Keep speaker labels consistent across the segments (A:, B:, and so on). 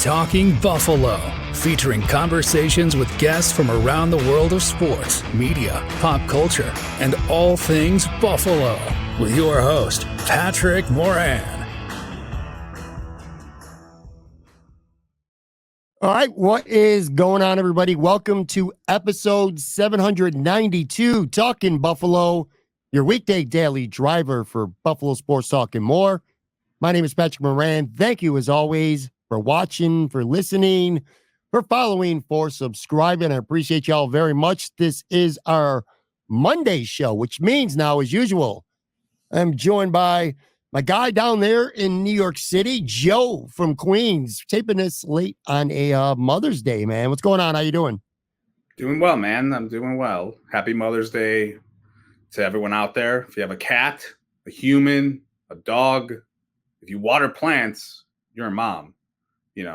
A: Talking Buffalo, featuring conversations with guests from around the world of sports, media, pop culture, and all things Buffalo. With your host, Patrick Moran.
B: All right, what is going on, everybody? Welcome to episode 792, Talking Buffalo, your weekday daily driver for Buffalo Sports Talk and more. My name is Patrick Moran. Thank you, as always, for watching, for listening, for following, for subscribing. I appreciate y'all very much. This is our Monday show, which means now, as usual, I'm joined by my guy down there in New York City, Joe from Queens, taping this late on a Mother's Day, man. What's going on? How you doing?
C: Doing well, man. I'm doing well. Happy Mother's Day to everyone out there. If you have a cat, a human, a dog, if you water plants, you're a mom.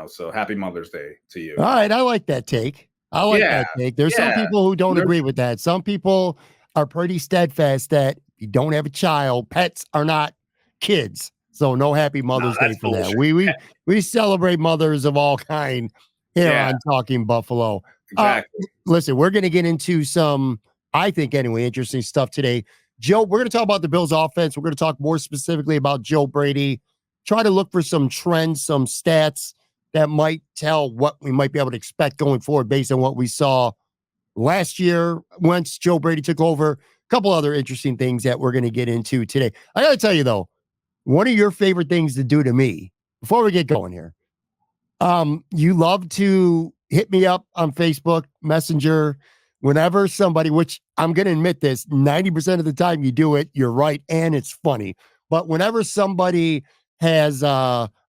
C: So happy Mother's Day to you.
B: All right, I like that take. That take. There's some people who don't agree with that. Some people are pretty steadfast that if you don't have a child, pets are not kids. So no happy Mother's Day for bullshit. That. We celebrate mothers of all kind here on Talking Buffalo.
C: Exactly.
B: Listen, we're going to get into some, I think anyway, interesting stuff today. Joe, we're going to talk about the Bills offense. We're going to talk more specifically about Joe Brady. Try to look for some trends, some stats that might tell what we might be able to expect going forward based on what we saw last year once Joe Brady took over. A couple other interesting things that we're going to get into today. I got to tell you, though, one of your favorite things to do to me, before we get going here, you love to hit me up on Facebook, Messenger, whenever somebody, which I'm going to admit this, 90% of the time you do it, you're right, and it's funny. But whenever somebody has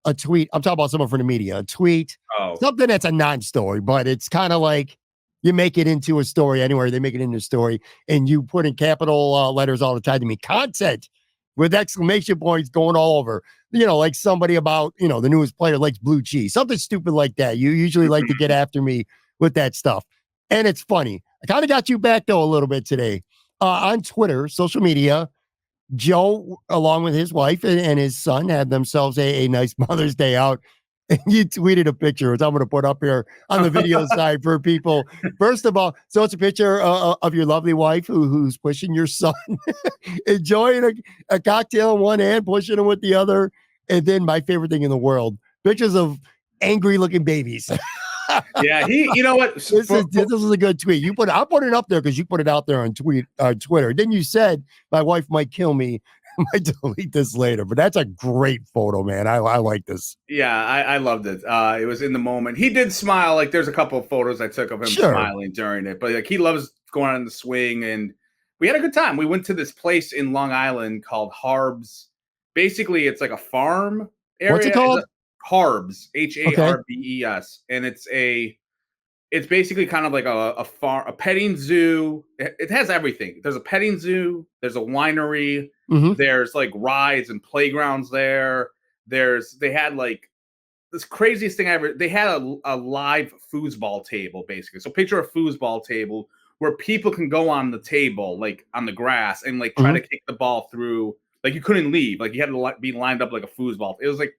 B: a tweet, I'm talking about someone from the media, a tweet, something that's a non-story, but it's kind of like you make it into a story anywhere, they make it into a story, and you put in capital letters all the time to me, content with exclamation points going all over, like somebody about, the newest player likes blue cheese, something stupid like that. You usually like to get after me with that stuff. And it's funny. I kind of got you back, though, a little bit today on Twitter, social media. Joe, along with his wife and his son, had themselves a nice Mother's Day out. And you tweeted a picture, which I'm going to put up here on the video side for people. First of all, so it's a picture of your lovely wife who's pushing your son, enjoying a cocktail in one hand, pushing him with the other. And then my favorite thing in the world, pictures of angry looking babies.
C: Yeah, you know what?
B: This is a good tweet. I'll put it up there because you put it out there on Twitter. Then you said my wife might kill me. I might delete this later, but that's a great photo, man. I like this.
C: Yeah, I loved it. It was in the moment. He did smile. Like there's a couple of photos I took of him smiling during it, but like he loves going on the swing, and we had a good time. We went to this place in Long Island called Harbs. Basically, it's like a farm area.
B: What's it called?
C: Harbs, Harbes, and it's basically kind of like a farm, a petting zoo. It has everything. There's a petting zoo. There's a winery. Mm-hmm. There's like rides and playgrounds there. They had like this craziest thing ever. They had a live foosball table, basically. So picture a foosball table where people can go on the table, like on the grass, and like try to kick the ball through. Like you couldn't leave. Like you had to be lined up like a foosball. It was like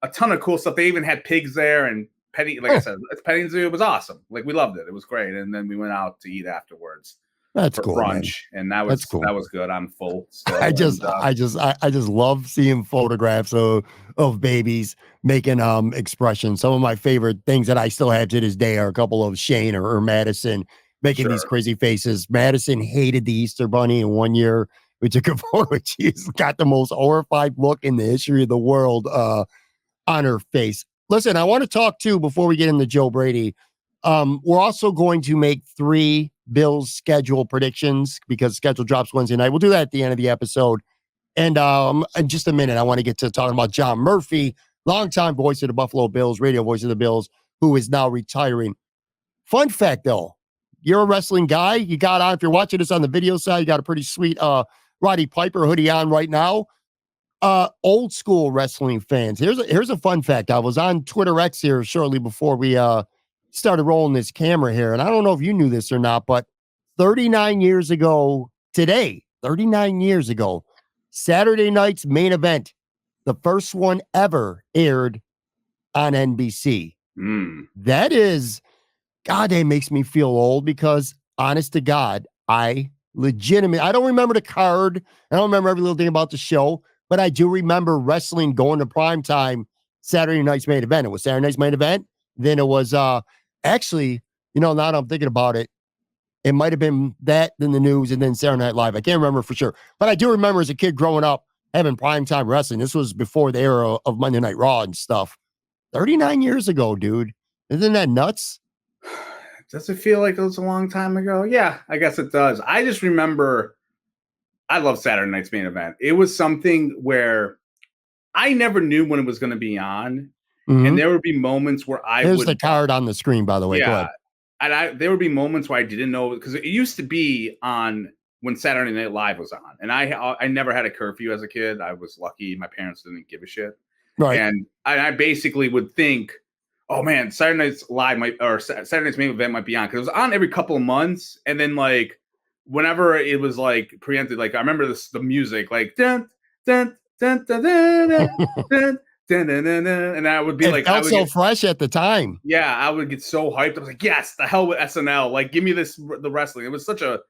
C: a ton of cool stuff. They even had pigs there and I said, it's petting zoo. It was awesome. Like we loved it. It was great. And then we went out to eat afterwards.
B: That's
C: for
B: cool,
C: brunch, man. And that was
B: cool.
C: That was good. I'm full. Still.
B: I just love seeing photographs of babies making expressions. Some of my favorite things that I still have to this day are a couple of Shane or Madison making these crazy faces. Madison hated the Easter Bunny, and one year we took a photo. She's got the most horrified look in the history of the world on her face. Listen, I want to talk too before we get into Joe Brady. We're also going to make 3 Bills schedule predictions because schedule drops Wednesday night. We'll do that at the end of the episode. And in just a minute, I want to get to talking about John Murphy, longtime voice of the Buffalo Bills, radio voice of the Bills, who is now retiring. Fun fact, though, you're a wrestling guy. You got on, if you're watching this on the video side, you got a pretty sweet Roddy Piper hoodie on right now. Old school wrestling fans. Here's a fun fact. I was on Twitter X here shortly before we started rolling this camera here, and I don't know if you knew this or not, but 39 years ago today, 39 years ago, Saturday night's main event, the first one ever aired on NBC. That is, God, that makes me feel old because, honest to God, I don't remember the card. I don't remember every little thing about the show, but I do remember wrestling going to prime time Saturday night's main event. It was Saturday night's main event. Then it was actually, now that I'm thinking about it, it might have been that, then the news, and then Saturday Night Live. I can't remember for sure. But I do remember as a kid growing up having primetime wrestling. This was before the era of Monday Night Raw and stuff. 39 years ago, dude. Isn't that nuts?
C: Does it feel like it was a long time ago? Yeah, I guess it does. I just remember I love Saturday night's main event. It was something where I never knew when it was going to be on.
B: Mm-hmm.
C: And there would be moments where
B: There's the card on the screen, by the way.
C: Yeah.
B: Go ahead.
C: And there would be moments where I didn't know, because it used to be on when Saturday Night Live was on. And I never had a curfew as a kid. I was lucky. My parents didn't give a shit.
B: Right.
C: And I basically would think, oh man, Saturday Night's Live Saturday Night's main event might be on, because it was on every couple of months. And then like whenever it was like preempted, like I remember the music, like dun dun dun dun dun dun dun. And I would be
B: it felt so fresh at the time.
C: Yeah, I would get so hyped. I was like, yes, the hell with SNL. Like, give me the wrestling. It was such a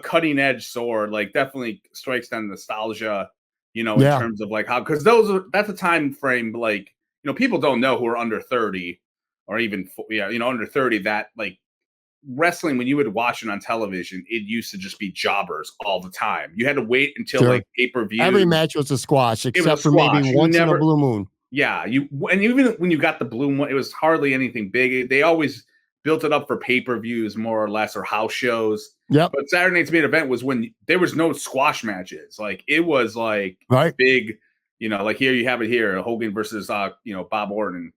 C: cutting edge sword. Like, definitely strikes down nostalgia, in terms of like how, because that's a time frame, like, people don't know who are under 30 or even, under 30, that like wrestling, when you would watch it on television, it used to just be jobbers all the time. You had to wait until like pay-per-view.
B: Every match was a squash, except for maybe once in a blue moon.
C: Yeah, and even when you got the blue one, it was hardly anything big. They always built it up for pay-per-views more or less, or house shows.
B: Yep.
C: But Saturday Night's main event was when there was no squash matches. Like it was like big, like here you have it here, Hogan versus Bob Orton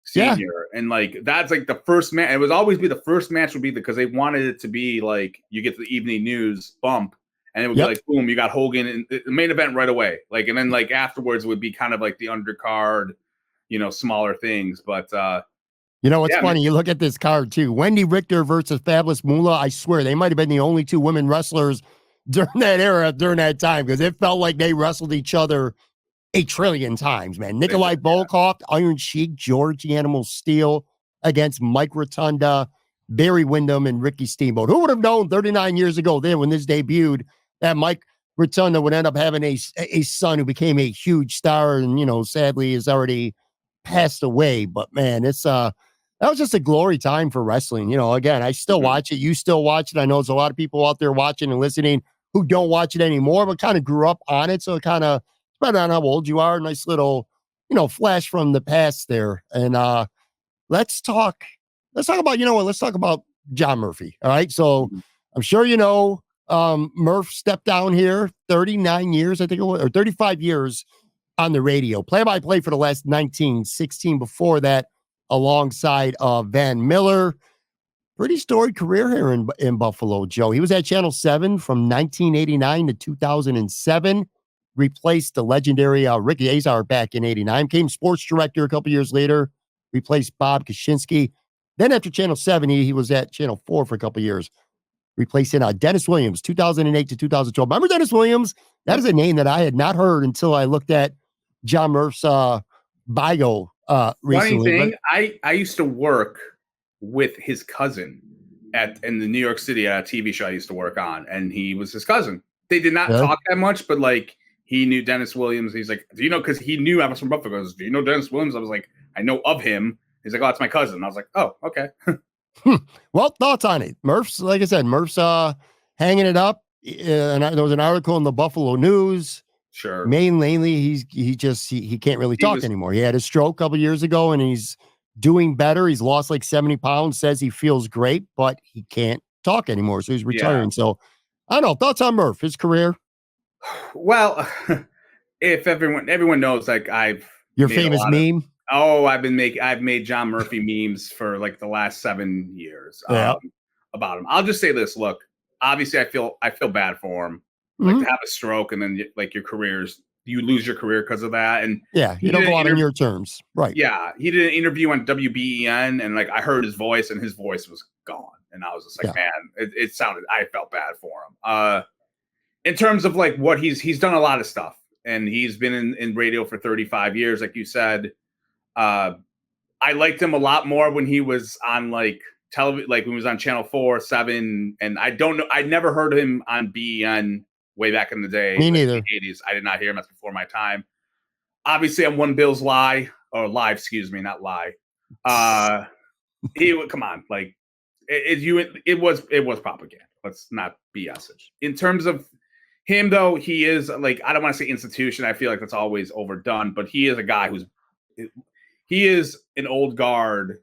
C: Senior. And like that's like the first match. It would always be the first match would be because they wanted it to be like you get the evening news bump. And it would be like, boom, you got Hogan and the main event right away. Like, and then like afterwards would be kind of like the undercard, smaller things. But
B: what's funny? Man. You look at this card too. Wendy Richter versus Fabulous Moolah. I swear they might have been the only two women wrestlers during that era, during that time, because it felt like they wrestled each other a trillion times, man. Nikolai Volkov, Iron Sheik, George the Animal Steel against Mike Rotunda, Barry Windham, and Ricky Steamboat. Who would have known 39 years ago then when this debuted that Mike Rotunda would end up having a son who became a huge star and, sadly has already passed away. But man, it's that was just a glory time for wrestling. Again, I still watch it. You still watch it. I know there's a lot of people out there watching and listening who don't watch it anymore, but kind of grew up on it. So it kind of depends on how old you are. Nice little, flash from the past there. And let's talk about, let's talk about John Murphy. All right. So I'm sure Murph stepped down here 39 years, I think it was, or 35 years on the radio. Play-by-play for the last 16 before that, alongside Van Miller. Pretty storied career here in Buffalo, Joe. He was at Channel 7 from 1989 to 2007. Replaced the legendary Ricky Azar back in 89. Became sports director a couple years later. Replaced Bob Kaczynski. Then after Channel 7, he was at Channel 4 for a couple years. Replacing Dennis Williams, 2008 to 2012. Remember Dennis Williams? That is a name that I had not heard until I looked at John Murph's bio recently.
C: Funny thing, I used to work with his cousin in the New York City at a TV show I used to work on, and he was his cousin. They did not talk that much, but like he knew Dennis Williams. He's like, do you know? Because he knew I was from Buffalo. He goes, do you know Dennis Williams? I was like, I know of him. He's like, oh, it's my cousin. I was like, oh, okay.
B: Well, thoughts on it? Murph's, like I said, hanging it up. And there was an article in the Buffalo News.
C: Sure.
B: Mainly, he can't really talk anymore. He had a stroke a couple years ago, and he's doing better. He's lost like 70 pounds. Says he feels great, but he can't talk anymore, so he's retiring. Yeah. So, I don't know. Thoughts on Murph, his career?
C: Well, if everyone knows, like
B: your famous meme.
C: I've made John Murphy memes for like the last 7 years about him. I'll just say this. Look, obviously I feel bad for him. Like to have a stroke and then like you lose your career because of that. And
B: you don't go out on your terms. Right.
C: Yeah. He did an interview on WBEN and like I heard his voice and his voice was gone. And I was just like, man, I felt bad for him. In terms of like what he's done a lot of stuff and he's been in radio for 35 years, like you said. I liked him a lot more when he was on like television, like when he was on Channel 4, 7, and I don't know. I never heard him on BEN way back in the day.
B: Me
C: like
B: neither.
C: The 80s. I did not hear him. That's before my time. Obviously, I'm one Bill's live, excuse me, not lie. He would come on, like it was propaganda. Let's not BS it. In terms of him, though, he is like, I don't want to say institution. I feel like that's always overdone, but he is a guy he is an old guard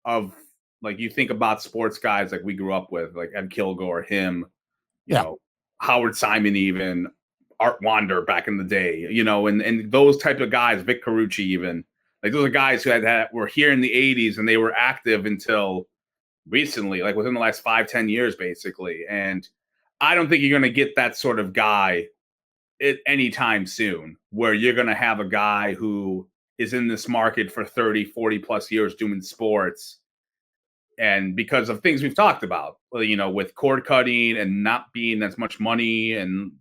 C: of, like, you think about sports guys like we grew up with, like Ed Kilgore, him, you know, Howard Simon, even Art Wander back in the day, and those type of guys, Vic Carucci, even, like, those are guys who were here in the 80s and they were active until recently, like within the last 5-10 years, basically. And I don't think you're going to get that sort of guy anytime soon, where you're going to have a guy who is in this market for 30, 40 plus years doing sports. And because of things we've talked about, with cord cutting and not being as much money, and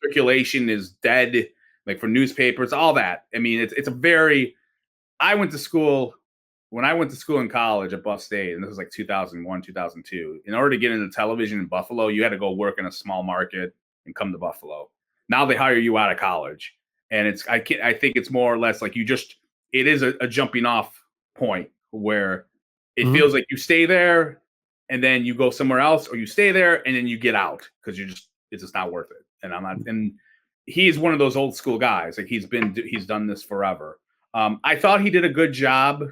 C: circulation is dead, like for newspapers, all that. I mean, it's a very, when I went to school in college at Buff State, and this was like 2001, 2002, in order to get into television in Buffalo, you had to go work in a small market and come to Buffalo. Now they hire you out of college. And I think it's more or less like it is a jumping off point where it feels like you stay there and then you go somewhere else, or you stay there and then you get out because it's just not worth it. And he's one of those old school guys. Like, he's done this forever. I thought he did a good job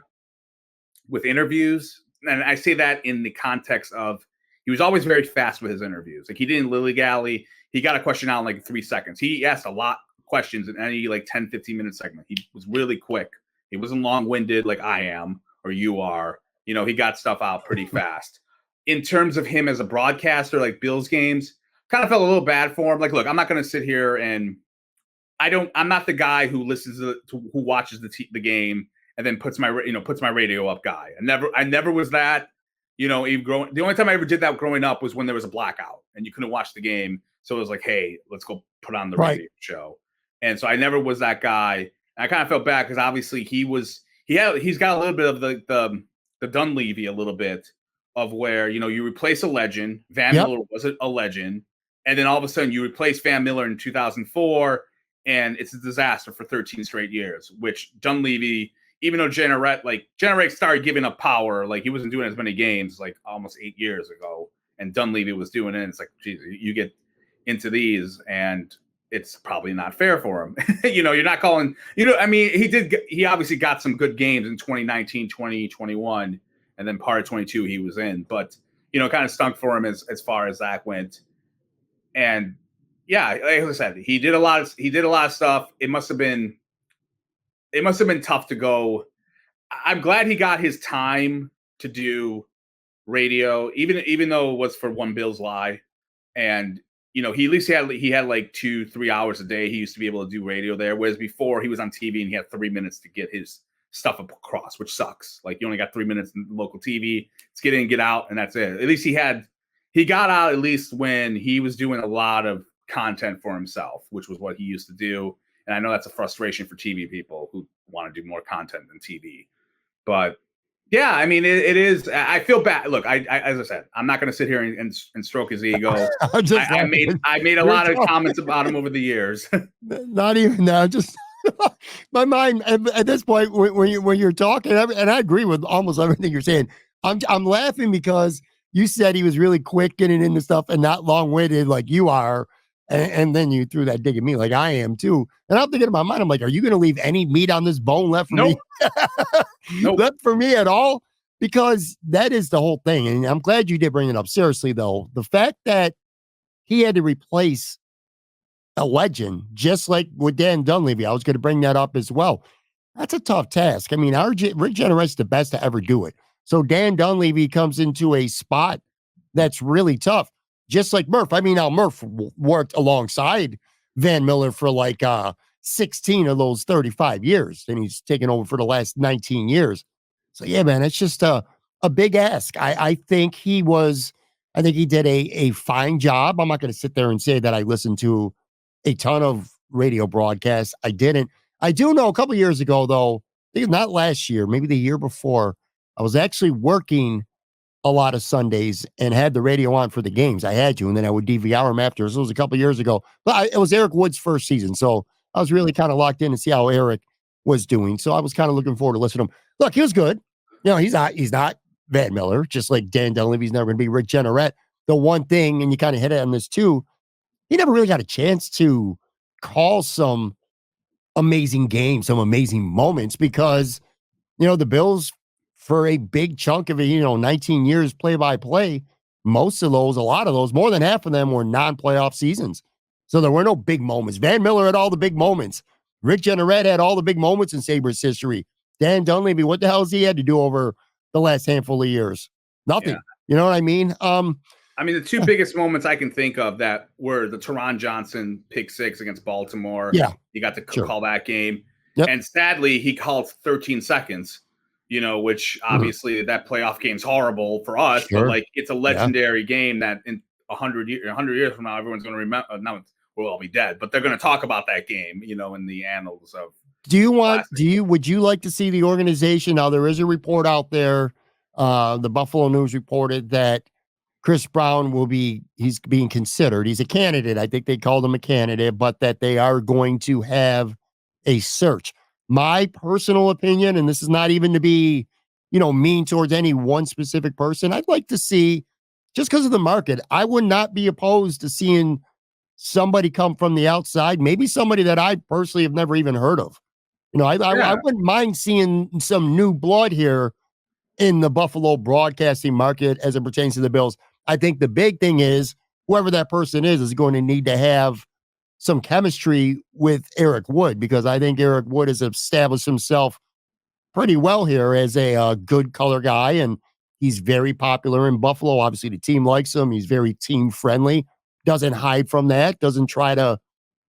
C: with interviews. And I say that in the context of, he was always very fast with his interviews. Like, he didn't lily-gally. He got a question out in like 3 seconds. He asked a lot of questions in any like 10, 15-minute segment. He was really quick. He wasn't long-winded like I am or you are. He got stuff out pretty fast. In terms of him as a broadcaster, like Bills games, kind of felt a little bad for him. Like, look, I'm not going to sit here and I'm not the guy who listens who watches the game and then puts my radio up guy. I never was that. The only time I ever did that growing up was when there was a blackout and you couldn't watch the game. So it was like, hey, let's go put on the radio show. And so I never was that guy. And I kind of felt bad because obviously he's got a little bit of the Dunleavy, a little bit of where, you replace a legend. Van Miller wasn't a legend. And then all of a sudden you replace Van Miller in 2004 and it's a disaster for 13 straight years, which Dunleavy, even though Generette started giving up power, like he wasn't doing as many games like almost 8 years ago, and Dunleavy was doing it. And it's like, geez, you get into these and it's probably not fair for him. You're not calling, he obviously got some good games in 2019, 2021, and then part of 22 he was in, but kind of stunk for him as far as that went. And yeah, like I said, he did a lot of stuff. It must have been tough to go. I'm glad he got his time to do radio, even though it was for One Bill's Lie. And, he at least he had like 2-3 hours a day. He used to be able to do radio there. Whereas before he was on TV and he had 3 minutes to get his stuff across, which sucks. Like, you only got 3 minutes in local TV. It's get in, get out. And that's it. At least he got out at least when he was doing a lot of content for himself, which was what he used to do. And I know that's a frustration for TV people who want to do more content than TV. But yeah, I mean, it is. I feel bad. Look, I as I said, I'm not going to sit here and stroke his ego. I made a lot of comments about him over the years.
B: Not even now. Just my mind at this point when you're talking, and I agree with almost everything you're saying. I'm laughing because you said he was really quick getting into stuff and not long-winded like you are. And then you threw that dig at me like I am too. And I'm thinking in my mind, I'm like, are you going to leave any meat on this bone left for me?
C: Nope.
B: Left for me at all? Because that is the whole thing. And I'm glad you did bring it up. Seriously, though, the fact that he had to replace a legend, just like with Dan Dunleavy, I was going to bring that up as well. That's a tough task. I mean, Rick Generet's the best to ever do it. So Dan Dunleavy comes into a spot that's really tough. Just like Murph. I mean, now Murph worked alongside Van Miller for like 16 of those 35 years. And he's taken over for the last 19 years. So yeah, man, it's just a big ask. I think he did a fine job. I'm not going to sit there and say that I listened to a ton of radio broadcasts. I didn't. I do know a couple years ago, though, think not last year, maybe the year before, I was actually working a lot of Sundays and had the radio on for the games. I had to, and then I would DVR them after. So it was a couple of years ago. But it was Eric Wood's first season. So I was really kind of locked in to see how Eric was doing. So I was kind of looking forward to listening to him. Look, he was good. He's not Van Miller, just like Dan Dunleavy's never going to be Rick Jenneret. The one thing, and you kind of hit it on this too, he never really got a chance to call some amazing games, some amazing moments because, the Bills, for a big chunk of it, 19 years play-by-play, most of those, a lot of those, more than half of them were non-playoff seasons. So there were no big moments. Van Miller had all the big moments. Rick Jenneret had all the big moments in Sabres history. Dan Dunleavy, what the hell has he had to do over the last handful of years? Nothing. Yeah. You know what I mean?
C: The two biggest moments I can think of that were the Teron Johnson pick six against Baltimore.
B: Yeah.
C: You got to call that game. Yep. And sadly, he called 13 seconds, which obviously that playoff game's horrible for us, but it's a legendary game that in 100 years from now, everyone's going to remember. Now we'll all be dead, but they're going to talk about that game, in the annals of.
B: Would you like to see the organization? Now, there is a report out there. The Buffalo News reported that Chris Brown he's being considered. He's a candidate. I think they called him a candidate, but that they are going to have a search. My personal opinion, and this is not even to be, mean towards any one specific person. I'd like to see, just because of the market, I would not be opposed to seeing somebody come from the outside, maybe somebody that I personally have never even heard of. I wouldn't mind seeing some new blood here in the Buffalo broadcasting market as it pertains to the Bills. I think the big thing is whoever that person is going to need to have some chemistry with Eric Wood, because I think Eric Wood has established himself pretty well here as a good color guy, and he's very popular in Buffalo. Obviously, the team likes him. He's very team friendly, doesn't hide from that, doesn't try to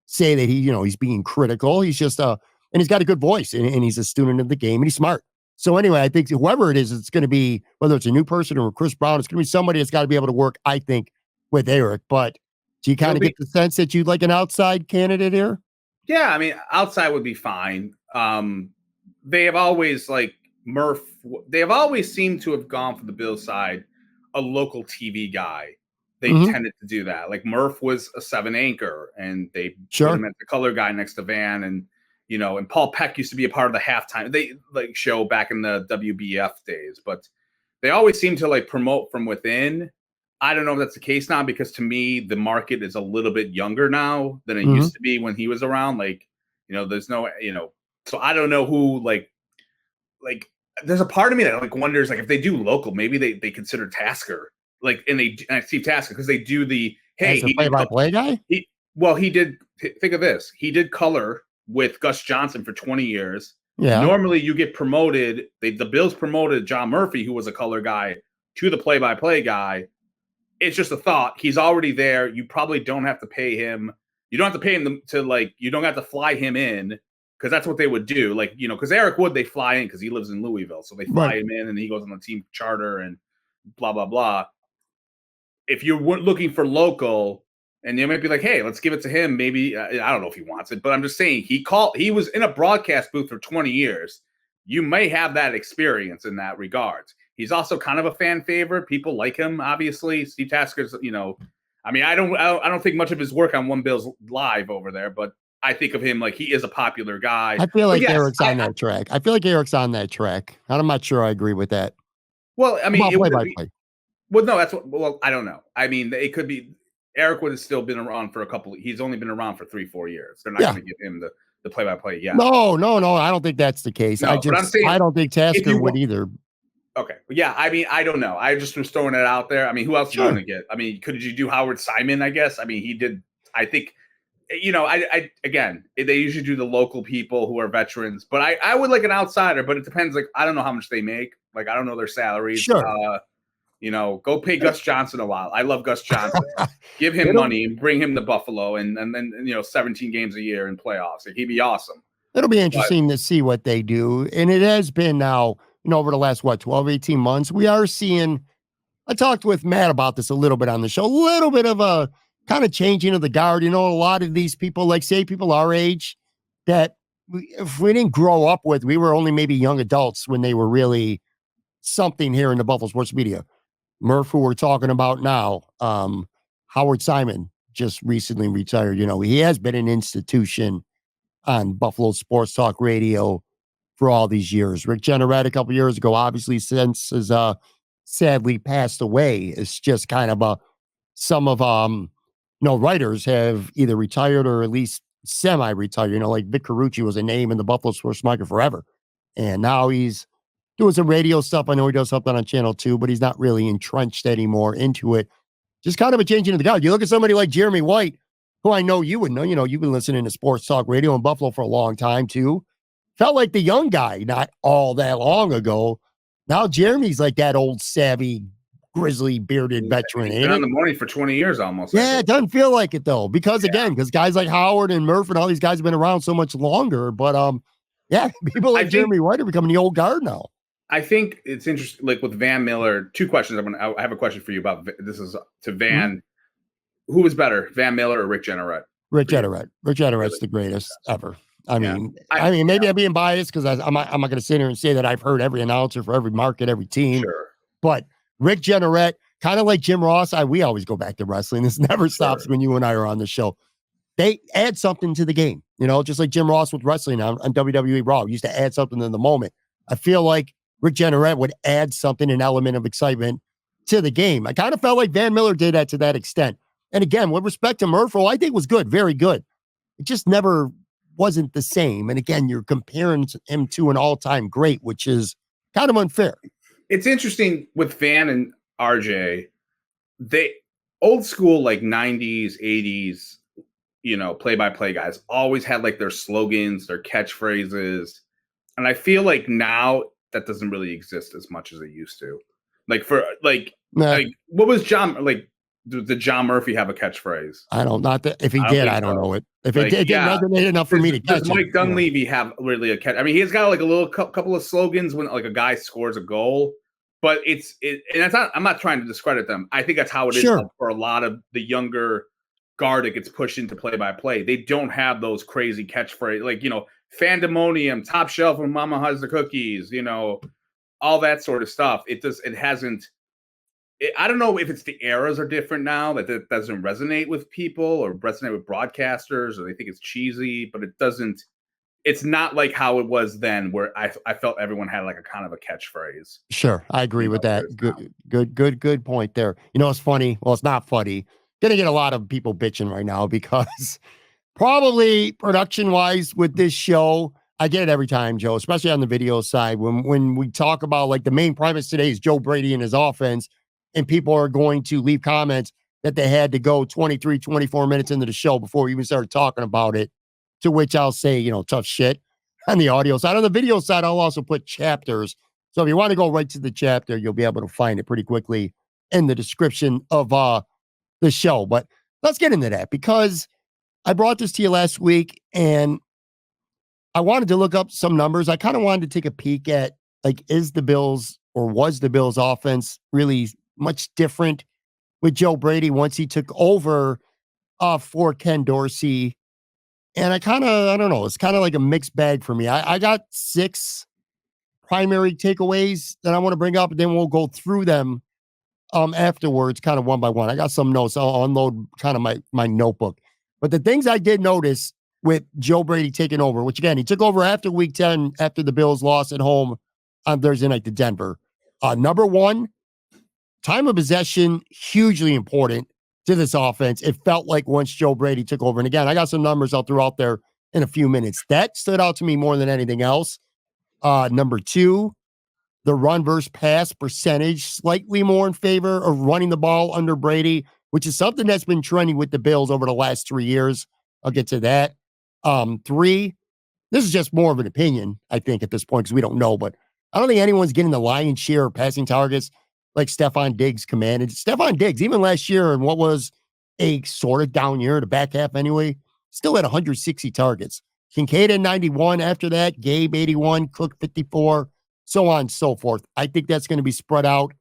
B: say that he's being critical. He's just and he's got a good voice, and he's a student of the game, and he's smart. So anyway, I think whoever it is, it's going to be, whether it's a new person or Chris Brown, it's going to be somebody that's got to be able to work, I think, with Eric. But do you kind of get the sense that you'd like an outside candidate here?
C: Yeah, outside would be fine. They have always, Murph, they have always seemed to have gone for the Bills side, a local TV guy. They tended to do that. Like Murph was a 7 anchor, and they put him as the color guy next to Van, and and Paul Peck used to be a part of the halftime show back in the WBF days, but they always seem to promote from within. I don't know if that's the case now, because to me, the market is a little bit younger now than it used to be when he was around. There's no, so I don't know who, there's a part of me that wonders, if they do local, maybe they consider Tasker, and Steve Tasker, because they do the, hey,
B: he play-by-play guy?
C: He did, think of this. He did color with Gus Johnson for 20 years.
B: Yeah.
C: Normally you get promoted. The Bills promoted John Murphy, who was a color guy, to the play-by-play guy. It's just a thought. He's already there. You probably don't have to pay him. You don't have to pay him to you don't have to fly him in, because that's what they would do. Because Eric Wood, they fly in because he lives in Louisville. So they fly him in, and he goes on the team charter and blah, blah, blah. If you're looking for local, and they might be like, hey, let's give it to him. Maybe, I don't know if he wants it, but I'm just saying he was in a broadcast booth for 20 years. You may have that experience in that regard. He's also kind of a fan favorite. People like him, obviously. Steve Tasker's, I don't think much of his work on One Bills Live over there, but I think of him he is a popular guy.
B: I feel like Eric's on that track. I feel like Eric's on that track. I'm not sure I agree with that.
C: Well, it would
B: play.
C: Well, no, I don't know. It could be. Eric would have still been around for he's only been around for 3-4 years. They're not going to give him the play-by-play yet.
B: No. I don't think that's the case.
C: No,
B: I don't think Tasker would either.
C: Okay. Yeah. I don't know. I just was throwing it out there. Who else are you going to get? Could you do Howard Simon, I guess? He did. I think, again, they usually do the local people who are veterans, but I would like an outsider, but it depends. I don't know how much they make. I don't know their salaries.
B: Sure.
C: Go pay Gus Johnson a lot. I love Gus Johnson. Give him money and bring him to Buffalo, and then 17 games a year in playoffs. He'd be awesome.
B: It'll be interesting to see what they do. And it has been now, over the last, 12, 18 months, we are seeing, I talked with Matt about this a little bit on the show, a little bit of a kind of changing of the guard. A lot of these people, say people our age, that if we didn't grow up with, we were only maybe young adults when they were really something here in the Buffalo sports media. Murph, who we're talking about now, Howard Simon just recently retired. He has been an institution on Buffalo Sports Talk Radio for all these years. Rick Jeanneret a couple years ago, obviously since has sadly passed away. It's just kind of some of writers have either retired or at least semi-retired. Like Vic Carucci was a name in the Buffalo sports market forever, and now he's doing some radio stuff. I know he does something on Channel 2, but he's not really entrenched anymore into it. Just kind of a changing of the guard. You look at somebody like Jeremy White, who I know you would know. You've been listening to sports talk radio in Buffalo for a long time too. Felt like the young guy not all that long ago. Now Jeremy's like that old savvy, grizzly bearded veteran.
C: He's been on the morning for 20 years almost.
B: Yeah, it doesn't feel like it though, because guys like Howard and Murph and all these guys have been around so much longer. But people like Jeremy White are becoming the old guard now.
C: I think it's interesting, like with Van Miller. Two questions. I have a question for you about this. Is to Van. Mm-hmm. Who was better, Van Miller or Rick Jeanneret?
B: Rick Jeanneret. Rick Jenneret's the greatest ever. I mean, maybe I'm being biased because I'm not going to sit here and say that I've heard every announcer for every market, every team.
C: Sure.
B: But Rick Jeanneret, kind of like Jim Ross, we always go back to wrestling. This never stops when you and I are on the show. They add something to the game, just like Jim Ross with wrestling on WWE Raw. Used to add something in the moment. I feel like Rick Jeanneret would add something, an element of excitement to the game. I kind of felt like Van Miller did that to that extent. And again, with respect to Murphy, I think was good, very good. It just never wasn't the same. And again, you're comparing him to an all-time great, which is kind of unfair.
C: It's interesting with Van and RJ, they old school, like 90s, 80s, play-by-play guys always had like their slogans, their catchphrases. And I feel like now that doesn't really exist as much as it used to. Like what was John, like, did John Murphy have a catchphrase?
B: I don't, not that if he did, I don't know it. If it didn't resonate enough for me to catch.
C: Does Mike Dunleavy have really a catch? I mean, he's got like a little couple of slogans when like a guy scores a goal, but and that's not. I'm not trying to discredit them. I think that's how it is for a lot of the younger guard that gets pushed into play-by-play. They don't have those crazy catchphrases like Fandemonium, Top Shelf, and Mama has the cookies. All that sort of stuff. It hasn't. I don't know if it's the eras are different now, that it doesn't resonate with people or resonate with broadcasters, or they think it's cheesy, but it doesn't. It's not like how it was then, where I felt everyone had like a kind of a catchphrase.
B: Sure, I agree with that. Good point there. It's funny. Well, it's not funny. Gonna get a lot of people bitching right now because probably production wise with this show, I get it every time, Joe, especially on the video side. When we talk about like the main premise today is Joe Brady and his offense. And people are going to leave comments that they had to go 23, 24 minutes into the show before we even started talking about it, to which I'll say, tough shit on the audio side. On the video side, I'll also put chapters. So if you want to go right to the chapter, you'll be able to find it pretty quickly in the description of the show. But let's get into that, because I brought this to you last week and I wanted to look up some numbers. I kind of wanted to take a peek at, like, was the Bills offense really much different with Joe Brady once he took over for Ken Dorsey? And I don't know, it's kind of like a mixed bag for me. I got 6 primary takeaways that I want to bring up, and then we'll go through them afterwards, kind of one by one. I got some notes. I'll unload kind of my notebook. But the things I did notice with Joe Brady taking over, which again, he took over after week 10, after the Bills lost at home on Thursday night to Denver. Number one, time of possession, hugely important to this offense. It felt like once Joe Brady took over, and again, I got some numbers I'll throw out there in a few minutes. That stood out to me more than anything else. Number 2, the run versus pass percentage, slightly more in favor of running the ball under Brady, which is something that's been trending with the Bills over the last 3 years. I'll get to that. 3, this is just more of an opinion, I think, at this point, because we don't know, but I don't think anyone's getting the lion's share of passing targets like Stephon Diggs commanded. Stephon Diggs, even last year, in what was a sort of down year, the back half anyway, still had 160 targets. Kincaid at 91 after that, Gabe 81, Cook 54, so on and so forth. I think that's going to be spread out.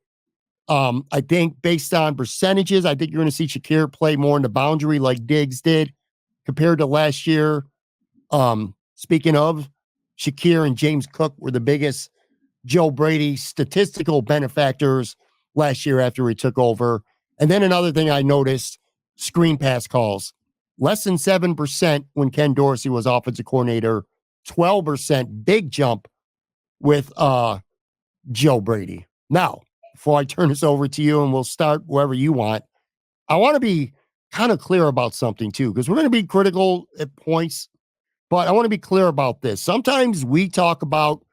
B: I think based on percentages, I think you're going to see Shakir play more in the boundary like Diggs did compared to last year. Speaking of, Shakir and James Cook were the biggest Joe Brady statistical benefactors last year after he took over. And then another thing I noticed, screen pass calls. Less than 7% when Ken Dorsey was offensive coordinator, 12%, big jump with Joe Brady. Now, before I turn this over to you and we'll start wherever you want, I want to be kind of clear about something too, because we're going to be critical at points, but I want to be clear about this. Sometimes we talk about,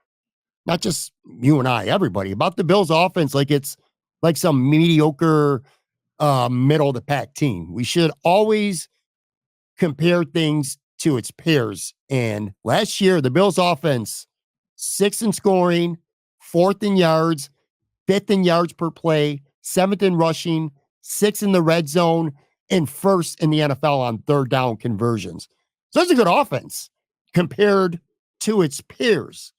B: not just you and I, everybody, about the Bills offense like it's like some mediocre middle of the pack team. We should always compare things to its peers. And last year, the Bills offense, 6th in scoring, 4th in yards, 5th in yards per play, 7th in rushing, 6th in the red zone, and 1st in the NFL on third down conversions. So that's a good offense compared to its peers.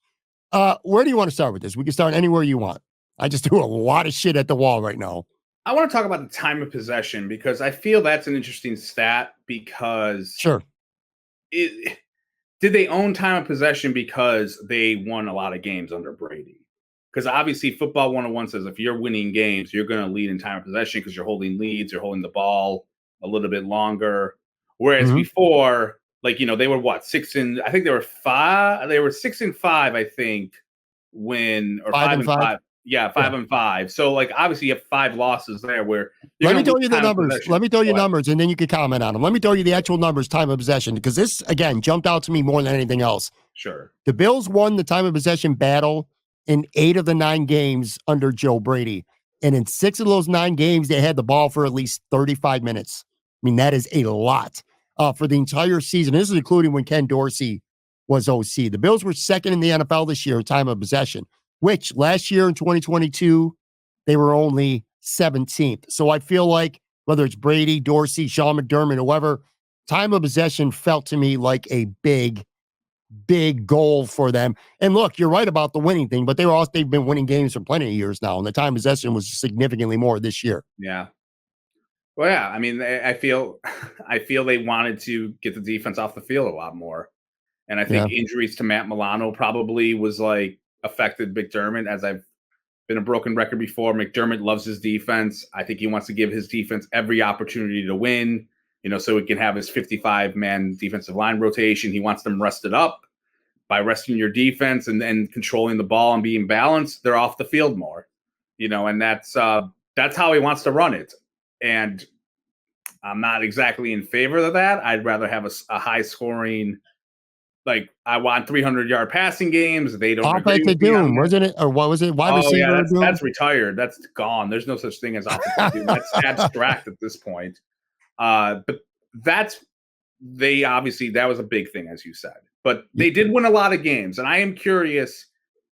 B: Where do you want to start with this? We can start anywhere you want. I just threw a lot of shit at the wall right now.
C: I want to talk about the time of possession because I feel that's an interesting stat because
B: sure.
C: Did they own time of possession because they won a lot of games under Brady? Because obviously football 101 says if you're winning games, you're going to lead in time of possession because you're holding leads, you're holding the ball a little bit longer. Whereas before, like, they were what, 6 and I think they were 5. They were 6 and 5, I think, when or 5 and 5. Yeah, 5 and 5. So, like, obviously, you have 5 losses there. Where
B: let me tell you the numbers. Let me tell you numbers, and then you can comment on them. Let me tell you the actual numbers, time of possession, because this again jumped out to me more than anything else.
C: Sure,
B: the Bills won the time of possession battle in 8 of the 9 games under Joe Brady, and in 6 of those 9 games, they had the ball for at least 35 minutes. I mean, that is a lot for the entire season. This is including when Ken Dorsey was OC. The Bills were 2nd in the NFL this year in time of possession, which last year in 2022, they were only 17th. So I feel like whether it's Brady, Dorsey, Sean McDermott, whoever, time of possession felt to me like a big goal for them. And look, you're right about the winning thing, but they've been winning games for plenty of years now, and the time of possession was significantly more this year.
C: Yeah. Well, yeah. I mean, I feel they wanted to get the defense off the field a lot more. And I think injuries to Matt Milano probably was like affected McDermott, as I've been a broken record before. McDermott loves his defense. I think he wants to give his defense every opportunity to win, so he can have his 55-man defensive line rotation. He wants them rested up. By resting your defense and then controlling the ball and being balanced, they're off the field more, and that's how he wants to run it. And I'm not exactly in favor of that. I'd rather have a high scoring, like, I want 300-yard passing games. They don't agree with me on that.
B: Wasn't it? Or what was it? Wide receiver
C: that's retired. That's gone. There's no such thing as offensive doom. That's abstract at this point. But that was a big thing, as you said. But they did win a lot of games, and I am curious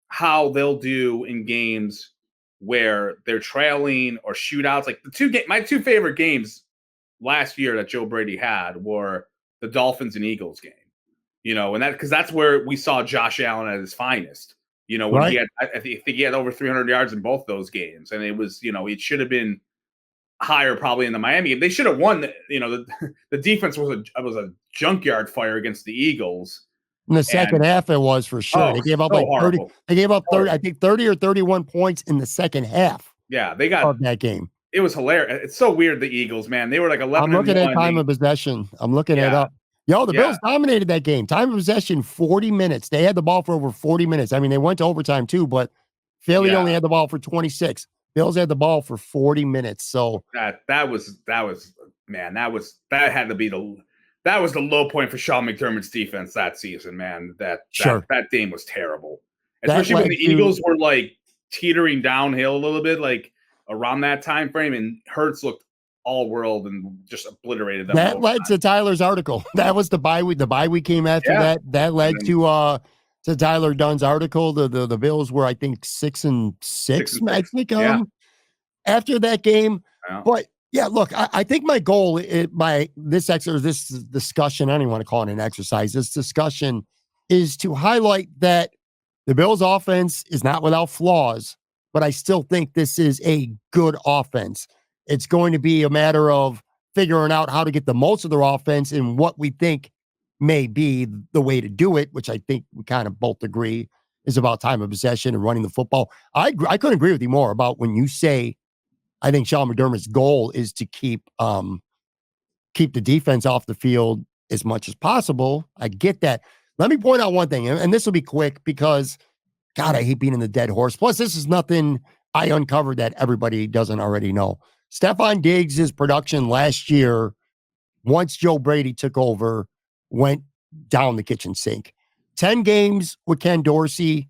C: how they'll do in games where they're trailing or shootouts. Like my 2 favorite games last year that Joe Brady had were the Dolphins and Eagles game. And because that's where we saw Josh Allen at his finest. When he had, I think he had over 300 yards in both those games, and it was, it should have been higher probably in the Miami game. They should have won. The defense was a junkyard fire against the Eagles.
B: In the second half, it was for sure. They gave up 30. They gave up 30. I think 30 or 31 points in the second half.
C: Yeah, they got
B: of that game.
C: It was hilarious. It's so weird. The Eagles, man, they were like 11.
B: I'm looking at time of possession. I'm looking it up. The Bills dominated that game. Time of possession, 40 minutes. They had the ball for over 40 minutes. I mean, they went to overtime too, but Philly only had the ball for 26. Bills had the ball for 40 minutes. So
C: that was the low point for Sean McDermott's defense that season, man. That game was terrible. Especially when the Eagles were like teetering downhill a little bit, like around that time frame, and Hurts looked all world and just obliterated them.
B: That led to Tyler's article. That was the bye week. The bye week came after that. That led to Tyler Dunn's article. The Bills were, I think, 6 and 6. I think after that game. Yeah. But yeah, look, I think my goal this discussion, I don't even want to call it an exercise. This discussion is to highlight that the Bills' offense is not without flaws, but I still think this is a good offense. It's going to be a matter of figuring out how to get the most of their offense and what we think may be the way to do it, which I think we kind of both agree is about time of possession and running the football. I couldn't agree with you more about when you say I think Sean McDermott's goal is to keep the defense off the field as much as possible. I get that. Let me point out one thing, and this will be quick because, God, I hate being in the dead horse. Plus, this is nothing I uncovered that everybody doesn't already know. Stefon Diggs' production last year, once Joe Brady took over, went down the kitchen sink. 10 games with Ken Dorsey.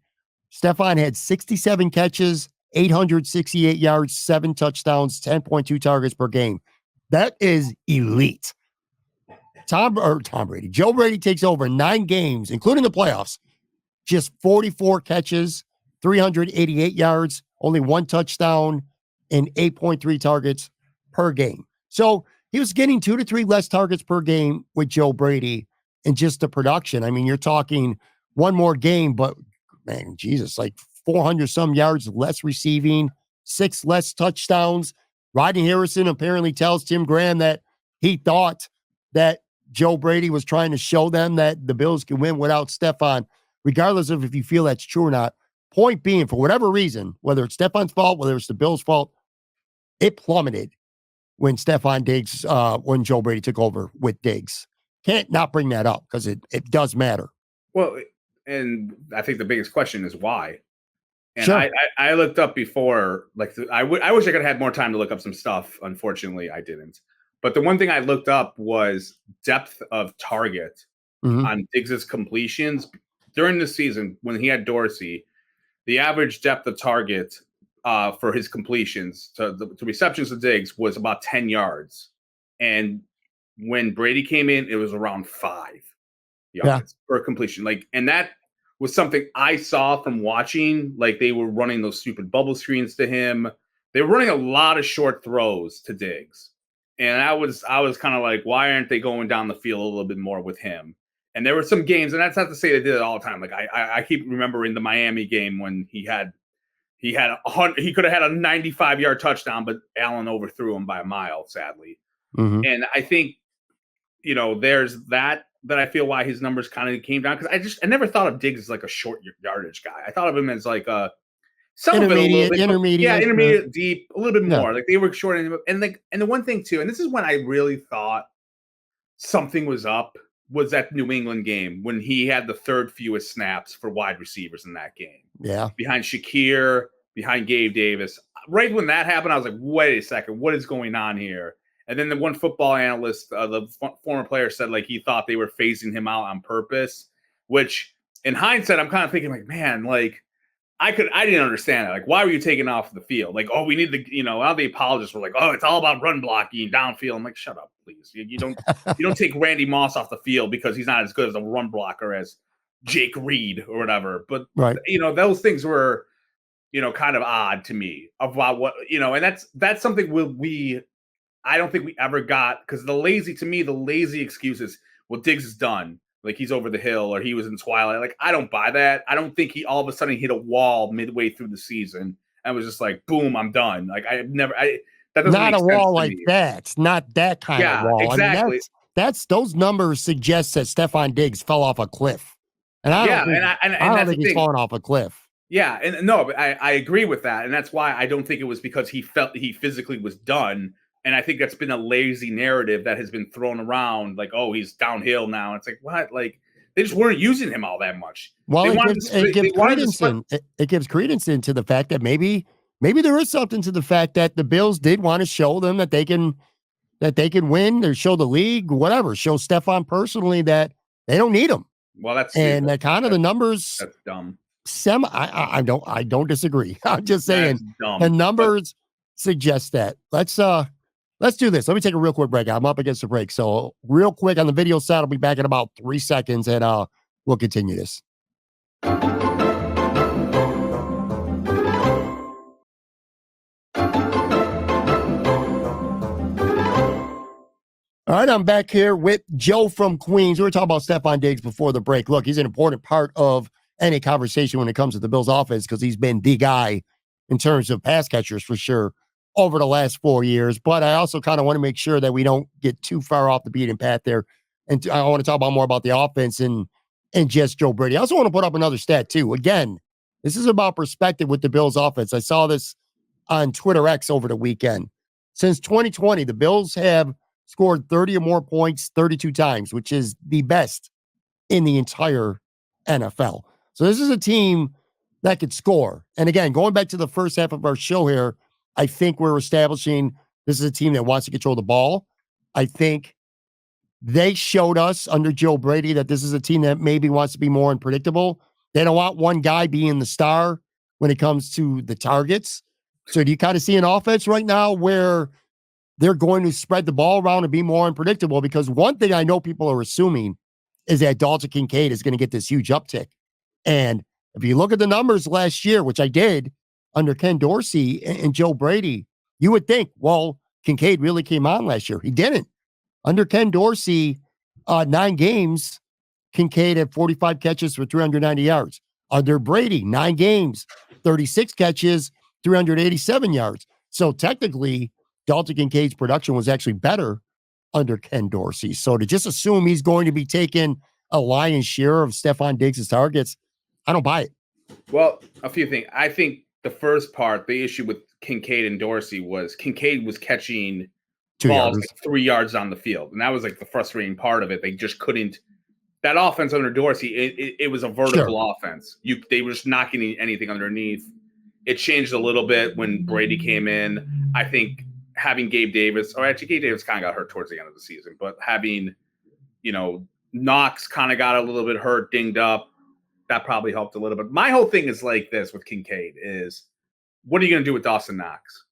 B: Stefon had 67 catches, 868 yards, 7 touchdowns, 10.2 targets per game. That is elite. Tom Brady. Joe Brady takes over 9 games, including the playoffs. Just 44 catches, 388 yards, only 1 touchdown, and 8.3 targets per game. So he was getting 2 to 3 less targets per game with Joe Brady and just the production. I mean, you're talking one more game, but man, Jesus, like 400 some yards less receiving, 6 less touchdowns. Rodney Harrison apparently tells Tim Graham that he thought that Joe Brady was trying to show them that the Bills can win without Stefon, regardless of if you feel that's true or not. Point being, for whatever reason, whether it's Stefon's fault, whether it's the Bills' fault, it plummeted when Stefon Diggs, when Joe Brady took over with Diggs. Can't not bring that up because it does matter.
C: Well, and I think the biggest question is why. And
B: Sure.
C: I looked up before, like I wish I could have had more time to look up some stuff. Unfortunately, I didn't. But the one thing I looked up was depth of target on Diggs's completions during the season when he had Dorsey. The average depth of target for his completions to receptions to Diggs was about 10 yards, and when Brady came in, it was around 5 yards per completion. Like, and that was something I saw from watching. Like, they were running those stupid bubble screens to him. They were running a lot of short throws to Diggs. And I was kind of like, why aren't they going down the field a little bit more with him? And there were some games, and that's not to say they did it all the time. Like I keep remembering the Miami game when he could have had a 95-yard touchdown, but Allen overthrew him by a mile, sadly. And I think, there's that I feel why his numbers kind of came down, because I never thought of Diggs as like a short yardage guy. I thought of him as like a intermediate, deep, a little bit more. Like they were short, and the one thing too, and this is when I really thought something was up, was that New England game when he had the 3rd fewest snaps for wide receivers in that game.
B: Yeah,
C: behind Shakir, behind Gabe Davis. Right when that happened, I was like, wait a second, what is going on here? And then the one football analyst, the former player, said like he thought they were phasing him out on purpose, which in hindsight, I'm kind of thinking like, man, like I didn't understand it. Like, why were you taking off the field? Like, oh, we need the, all the apologists were like, oh, it's all about run blocking downfield. I'm like, shut up, please. You don't take Randy Moss off the field because he's not as good as a run blocker as Jake Reed or whatever. But those things were, kind of odd to me about what, and that's something I don't think we ever got, because the lazy excuses, well, Diggs is done. Like he's over the hill or he was in twilight. Like, I don't buy that. I don't think he all of a sudden hit a wall midway through the season and was just like, boom, I'm done. Like that doesn't
B: not
C: make
B: a wall
C: sense
B: like
C: me.
B: that. Not that kind of wall.
C: Exactly.
B: I mean, that's those numbers suggest that Stefon Diggs fell off a cliff. And I don't think he's fallen off a cliff.
C: Yeah, and no, but I agree with that. And that's why I don't think it was because he felt he physically was done. And I think that's been a lazy narrative that has been thrown around, like, oh, he's downhill now. It's like, what? Like, they just weren't using him all that much.
B: Well, it gives credence into the fact that maybe there is something to the fact that the Bills did want to show them that they can win, or show the league, whatever, show Stefon personally that they don't need him.
C: Well, that's
B: the numbers.
C: That's dumb.
B: I don't disagree. I'm just saying the numbers suggest that. Let's do this. Let me take a real quick break. I'm up against the break. So real quick on the video side, I'll be back in about 3 seconds and we'll continue this. All right, I'm back here with Joe from Queens. We were talking about Stefon Diggs before the break. Look, he's an important part of any conversation when it comes to the Bills offense because he's been the guy in terms of pass catchers for sure over the last 4 years. But I also kind of want to make sure that we don't get too far off the beaten path there and I want to talk about more about the offense and just Joe Brady. I also want to put up another stat too. Again, this is about perspective with the Bills offense. I saw this on Twitter X over the weekend. Since 2020, the Bills have scored 30 or more points 32 times, which is the best in the entire NFL. So this is a team that could score. And again, going back to the first half of our show here, I think we're establishing this is a team that wants to control the ball. I think they showed us under Joe Brady that this is a team that maybe wants to be more unpredictable. They don't want one guy being the star when it comes to the targets. So do you kind of see an offense right now where they're going to spread the ball around and be more unpredictable? Because one thing I know people are assuming is that Dalton Kincaid is going to get this huge uptick. And if you look at the numbers last year, which I did under Ken Dorsey and Joe Brady, you would think, well, Kincaid really came on last year. He didn't. Under Ken Dorsey, 9 games, Kincaid had 45 catches for 390 yards. Under Brady, 9 games, 36 catches, 387 yards. So technically, Dalton Kincaid's production was actually better under Ken Dorsey. So to just assume he's going to be taking a lion's share of Stephon Diggs' targets, I don't buy it.
C: Well, a few things. I think the first part, the issue with Kincaid and Dorsey was Kincaid was catching balls like 3 yards down the field. And that was like the frustrating part of it. They just couldn't. That offense under Dorsey, it was a vertical offense. They were just not getting anything underneath. It changed a little bit when Brady came in. I think having Gabe Davis kind of got hurt towards the end of the season, but having, Knox kind of got a little bit hurt, dinged up. That probably helped a little bit. My whole thing is like this with Kincaid is, what are you going to do with Dawson Knox?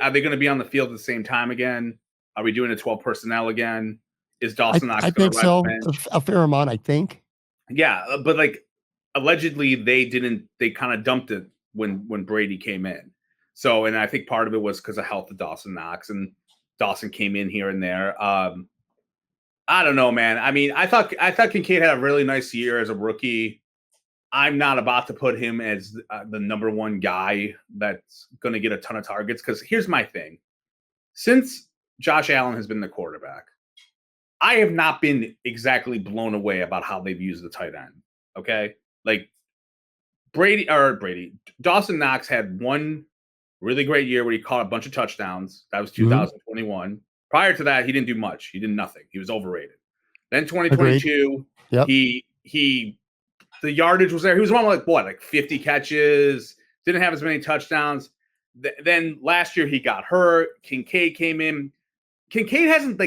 C: Are they going to be on the field at the same time again? Are we doing a 12 personnel again? Is Dawson Knox?
B: I think so. A fair amount, I think.
C: Yeah, but like allegedly they kind of dumped it when Brady came in. So, and I think part of it was because of health of Dawson Knox, and Dawson came in here and there. I don't know, man. I mean, I thought Kincaid had a really nice year as a rookie. I'm not about to put him as the number one guy that's going to get a ton of targets, because here's my thing. Since Josh Allen has been the quarterback, I have not been exactly blown away about how they've used the tight end. Okay? Like Dawson Knox had one really great year where he caught a bunch of touchdowns. That was 2021. Mm-hmm. Prior to that, he didn't do much. He did nothing. He was overrated. Then 2022, yep. The yardage was there. He was on like 50 catches, didn't have as many touchdowns. Then last year he got hurt. Kincaid came in. Kincaid hasn't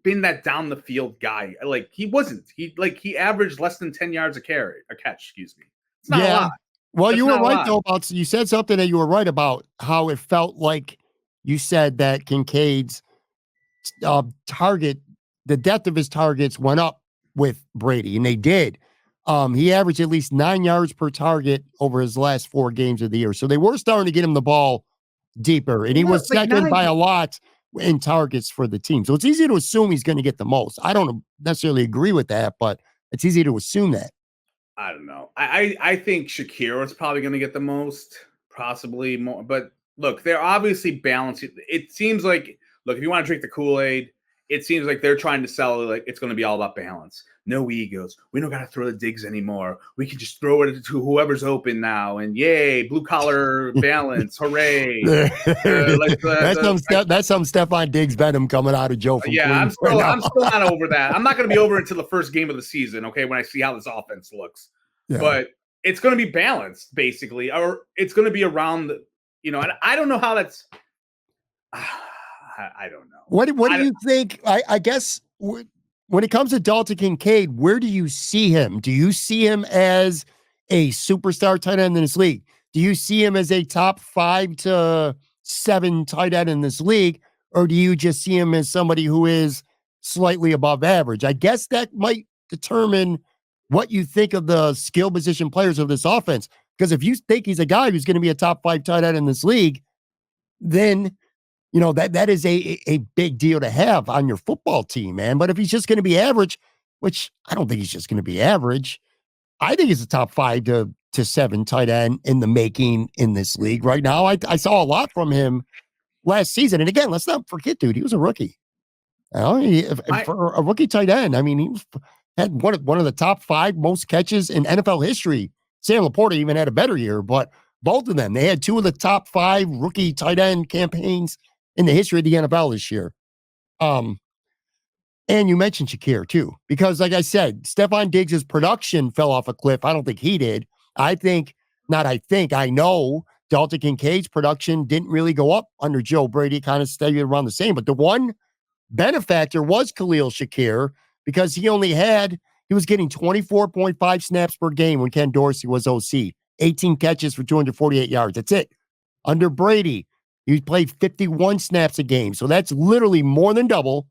C: been that down the field guy. He wasn't. He averaged less than 10 yards a catch, excuse me. It's not a lot.
B: Well, you were right though you said something that you were right about, how it felt like you said that Kincaid's target, the depth of his targets went up with Brady, and they did. He averaged at least 9 yards per target over his last 4 games of the year. So they were starting to get him the ball deeper, and he was second by a lot in targets for the team. So it's easy to assume he's going to get the most. I don't necessarily agree with that, but it's easy to assume that.
C: I don't know. I think Shakira is probably going to get the most, possibly more. But look, they're obviously balancing. It seems like, if you want to drink the Kool-Aid, it seems like they're trying to sell it like it's going to be all about balance. No egos. We don't got to throw the digs anymore. We can just throw it to whoever's open now. And yay, blue collar balance. Hooray.
B: That's some Stephon Diggs venom coming out of Joe.
C: I'm still not over that. I'm not going to be over until the first game of the season, okay, when I see how this offense looks. Yeah. But it's going to be balanced, basically, or it's going to be around, and I don't know how that's I don't know.
B: What do you think? I guess when it comes to Dalton Kincaid, where do you see him? Do you see him as a superstar tight end in this league? Do you see him as a top 5 to 7 tight end in this league? Or do you just see him as somebody who is slightly above average? I guess that might determine what you think of the skill position players of this offense. Because if you think he's a guy who's going to be a top 5 tight end in this league, then that is a big deal to have on your football team, man. But if he's just going to be average, which I don't think he's just going to be average, I think he's a top 5 to 7 tight end in the making in this league right now. I saw a lot from him last season. And again, let's not forget, dude, he was a rookie. For a rookie tight end, I mean, had one of the top 5 most catches in NFL history. Sam Laporta even had a better year, but both of them, they had 2 of the top 5 rookie tight end campaigns in the history of the NFL this year. And you mentioned Shakir too, because like I said, Stephon Diggs' production fell off a cliff. I don't think he did. I know Dalton Kincaid's production didn't really go up under Joe Brady, kind of stayed around the same. But the one benefactor was Khalil Shakir, because he was getting 24.5 snaps per game when Ken Dorsey was OC, 18 catches for 248 yards. That's it. Under Brady, he played 51 snaps a game. So that's literally more than double.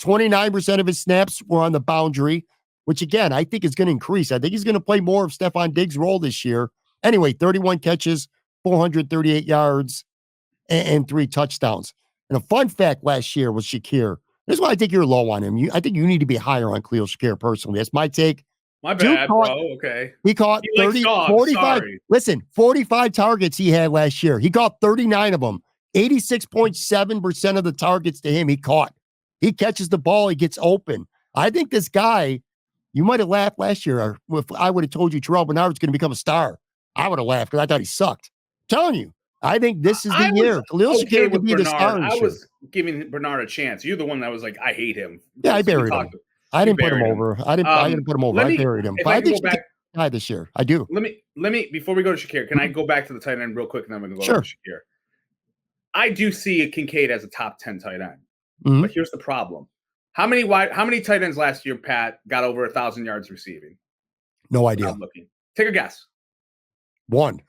B: 29% of his snaps were on the boundary, which again, I think is going to increase. I think he's going to play more of Stephon Diggs' role this year. Anyway, 31 catches, 438 yards, and 3 touchdowns. And a fun fact last year was Shakir. This is why I think you're low on him. I think you need to be higher on Khalil Shakir personally. That's my take.
C: My bad, bro. Okay.
B: He caught 45. Listen, 45 targets he had last year. He caught 39 of them. 86.7% of the targets to him he caught. He catches the ball, he gets open. I think this guy, you might have laughed last year if I would have told you Terrell Bernard's going to become a star. I would have laughed because I thought he sucked. I'm telling you, I think this is the year. Khalil Shakir could be the star.
C: I was giving Bernard a chance. You're the one that was like, I hate him.
B: Yeah, I buried him. I didn't put him over. I didn't put him over. I buried him. But I think Shakir this year. I do.
C: Let me before we go to Shakir, can I go back to the tight end real quick and then we're going to go to Shakir? I do see Kincaid as a top 10 tight end. Mm-hmm. But here's the problem. How many tight ends last year, Pat, got over 1,000 yards receiving?
B: No idea.
C: I'm looking. Take a guess.
B: 1.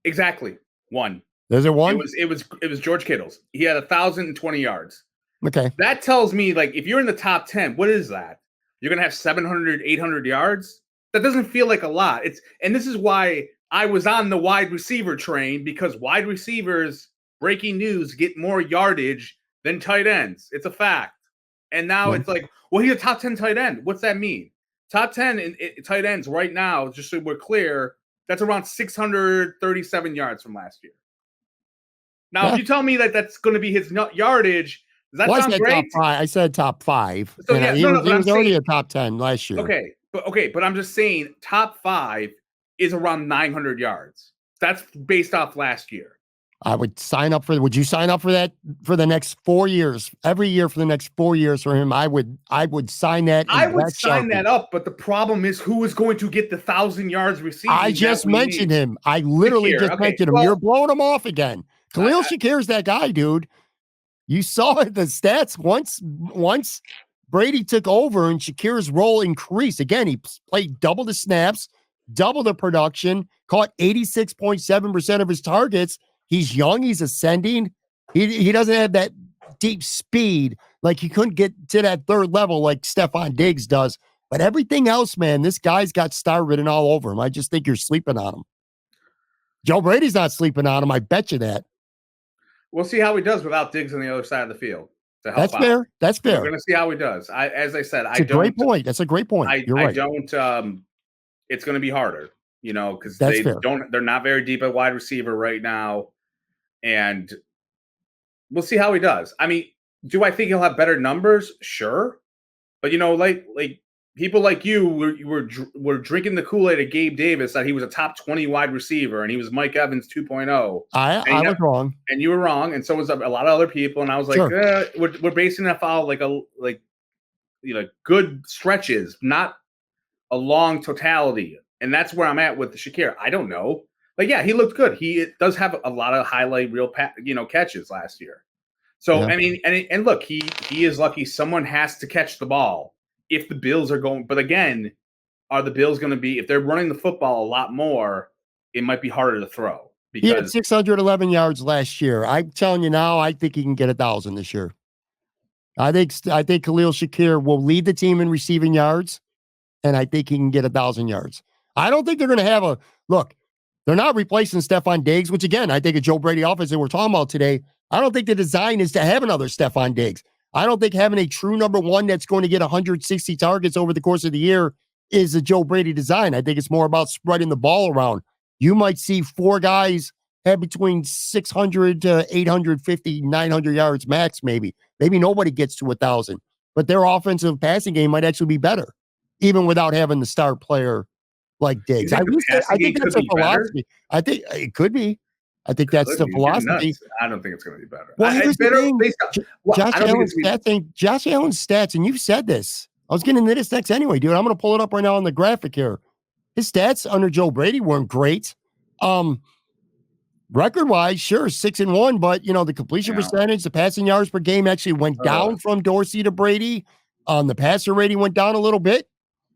C: Exactly. 1.
B: Is it 1?
C: It was George Kittle's. He had 1,020 yards.
B: Okay.
C: That tells me, like, if you're in the top 10, what is that? You're going to have 700, 800 yards? That doesn't feel like a lot. And this is why I was on the wide receiver train, because wide receivers, breaking news, get more yardage than tight ends. It's a fact. And now it's like, well, he's a top 10 tight end. What's that mean? Top 10 in tight ends right now, just so we're clear, that's around 637 yards from last year. Now, if you tell me that that's going to be his yardage, does that sound great?
B: I said top 5. So he was already a top 10 last year.
C: Okay, but I'm just saying top 5 is around 900 yards. That's based off last year.
B: I would sign up for. Would you sign up for that for the next 4 years? Every year for the next 4 years for him, I would sign that.
C: I would sign that up, but the problem is who is going to get the 1,000 yards receiving?
B: I just mentioned him. I literally just mentioned him. Well, you're blowing him off again. Khalil Shakir's that guy, dude. You saw the stats once Brady took over and Shakir's role increased. Again, he played double the snaps, double the production, caught 86.7% of his targets. He's young. He's ascending. He doesn't have that deep speed. Like he couldn't get to that third level like Stephon Diggs does. But everything else, man, this guy's got star written all over him. I just think you're sleeping on him. Joe Brady's not sleeping on him. I bet you that.
C: We'll see how he does without Diggs on the other side of the field.
B: That's fair. That's fair.
C: We're going to see how he does. As I said,
B: That's a great point. That's a great point. You're right.
C: I don't. It's going to be harder, because they're not very deep at wide receiver right now. And we'll see how he does. I mean, do I think he'll have better numbers? Sure. But, like people like you were drinking the Kool-Aid of Gabe Davis that he was a top 20 wide receiver and he was Mike Evans 2.0.
B: I was wrong.
C: And you were wrong. And so was a lot of other people. And I was like, sure. We're basing that off good stretches, not a long totality. And that's where I'm at with the Shakir. I don't know. Like, yeah, he looked good. He does have a lot of highlight reel, catches last year. So, yeah. I mean, and look, he is lucky. Someone has to catch the ball if the Bills are going. But again, are the Bills going to be, if they're running the football a lot more, it might be harder to throw. Because
B: he had 611 yards last year. I'm telling you now, I think he can get 1,000 this year. I think Khalil Shakir will lead the team in receiving yards, and I think he can get 1,000 yards. I don't think they're going to have look. They're not replacing Stephon Diggs, which again, I think a Joe Brady offense that we're talking about today. I don't think the design is to have another Stephon Diggs. I don't think having a true number one that's going to get 160 targets over the course of the year is a Joe Brady design. I think it's more about spreading the ball around. You might see 4 guys had between 600 to 850, 900 yards max, maybe. Maybe nobody gets to 1,000. But their offensive passing game might actually be better, even without having the star player like Diggs. I think that's a philosophy. I think it could be. I think that's the philosophy.
C: I don't think it's going to be better.
B: Well, here's the thing. Josh Allen's stats, and you've said this. I was getting into this next anyway, dude. I'm going to pull it up right now on the graphic here. His stats under Joe Brady weren't great. Record-wise, sure, 6-1, but the completion percentage, the passing yards per game actually went down from Dorsey to Brady. The passer rating went down a little bit.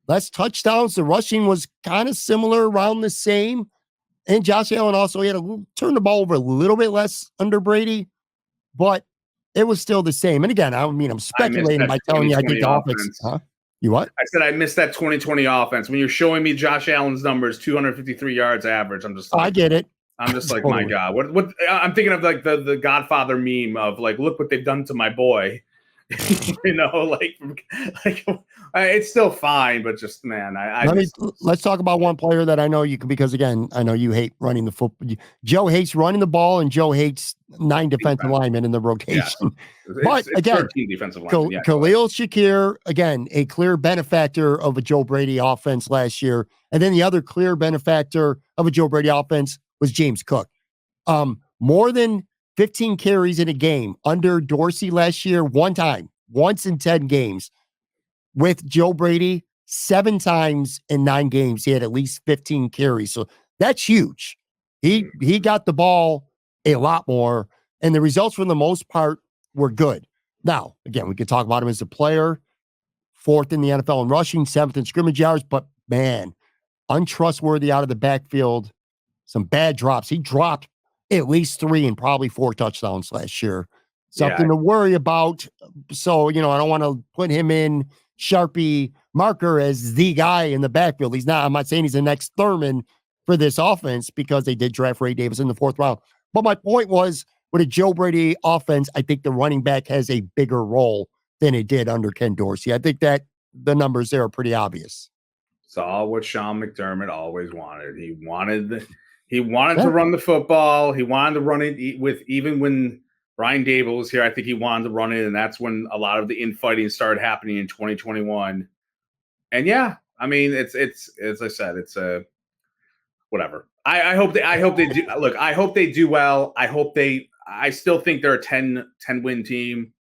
B: Less touchdowns. The rushing was kind of similar, around the same. And Josh Allen also had to turn the ball over a little bit less under Brady, but it was still the same. And again, I'm speculating by telling you I think the offense. Huh? You what?
C: I said I missed that 2020 offense. When you're showing me Josh Allen's numbers, 253 yards average, I'm just like,
B: I get it.
C: I'm just like, my God, what? I'm thinking of like the Godfather meme of like, look what they've done to my boy. It's still fine, but just, man,
B: let's talk about one player that I know you can, because again, I know you hate running the football. Joe hates running the ball, and Joe hates 9 defensive linemen in the rotation. Yeah. But again, Khalil Shakir, again, a clear benefactor of a Joe Brady offense last year. And then the other clear benefactor of a Joe Brady offense was James Cook. More than 15 carries in a game under Dorsey last year, once in 10 games. With Joe Brady, 7 times in 9 games, he had at least 15 carries. So that's huge. He got the ball a lot more, and the results for the most part were good. Now, again, we could talk about him as a player, 4th in the NFL in rushing, 7th in scrimmage yards, but man, untrustworthy out of the backfield, some bad drops. He dropped at least 3 and probably 4 touchdowns last year. Something to worry about. So, I don't want to put him in Sharpie marker as the guy in the backfield. He's not. I'm not saying he's the next Thurman for this offense, because they did draft Ray Davis in the 4th round. But my point was, with a Joe Brady offense, I think the running back has a bigger role than it did under Ken Dorsey. I think that the numbers there are pretty obvious.
C: Saw what Sean McDermott always wanted. He wanted to run the football. He wanted to run it with, even when Brian Dable was here, I think he wanted to run it, and that's when a lot of the infighting started happening in 2021. And it's as I said, it's a whatever. I hope they do. Look, I hope they do well. I still think they're a 10 win team.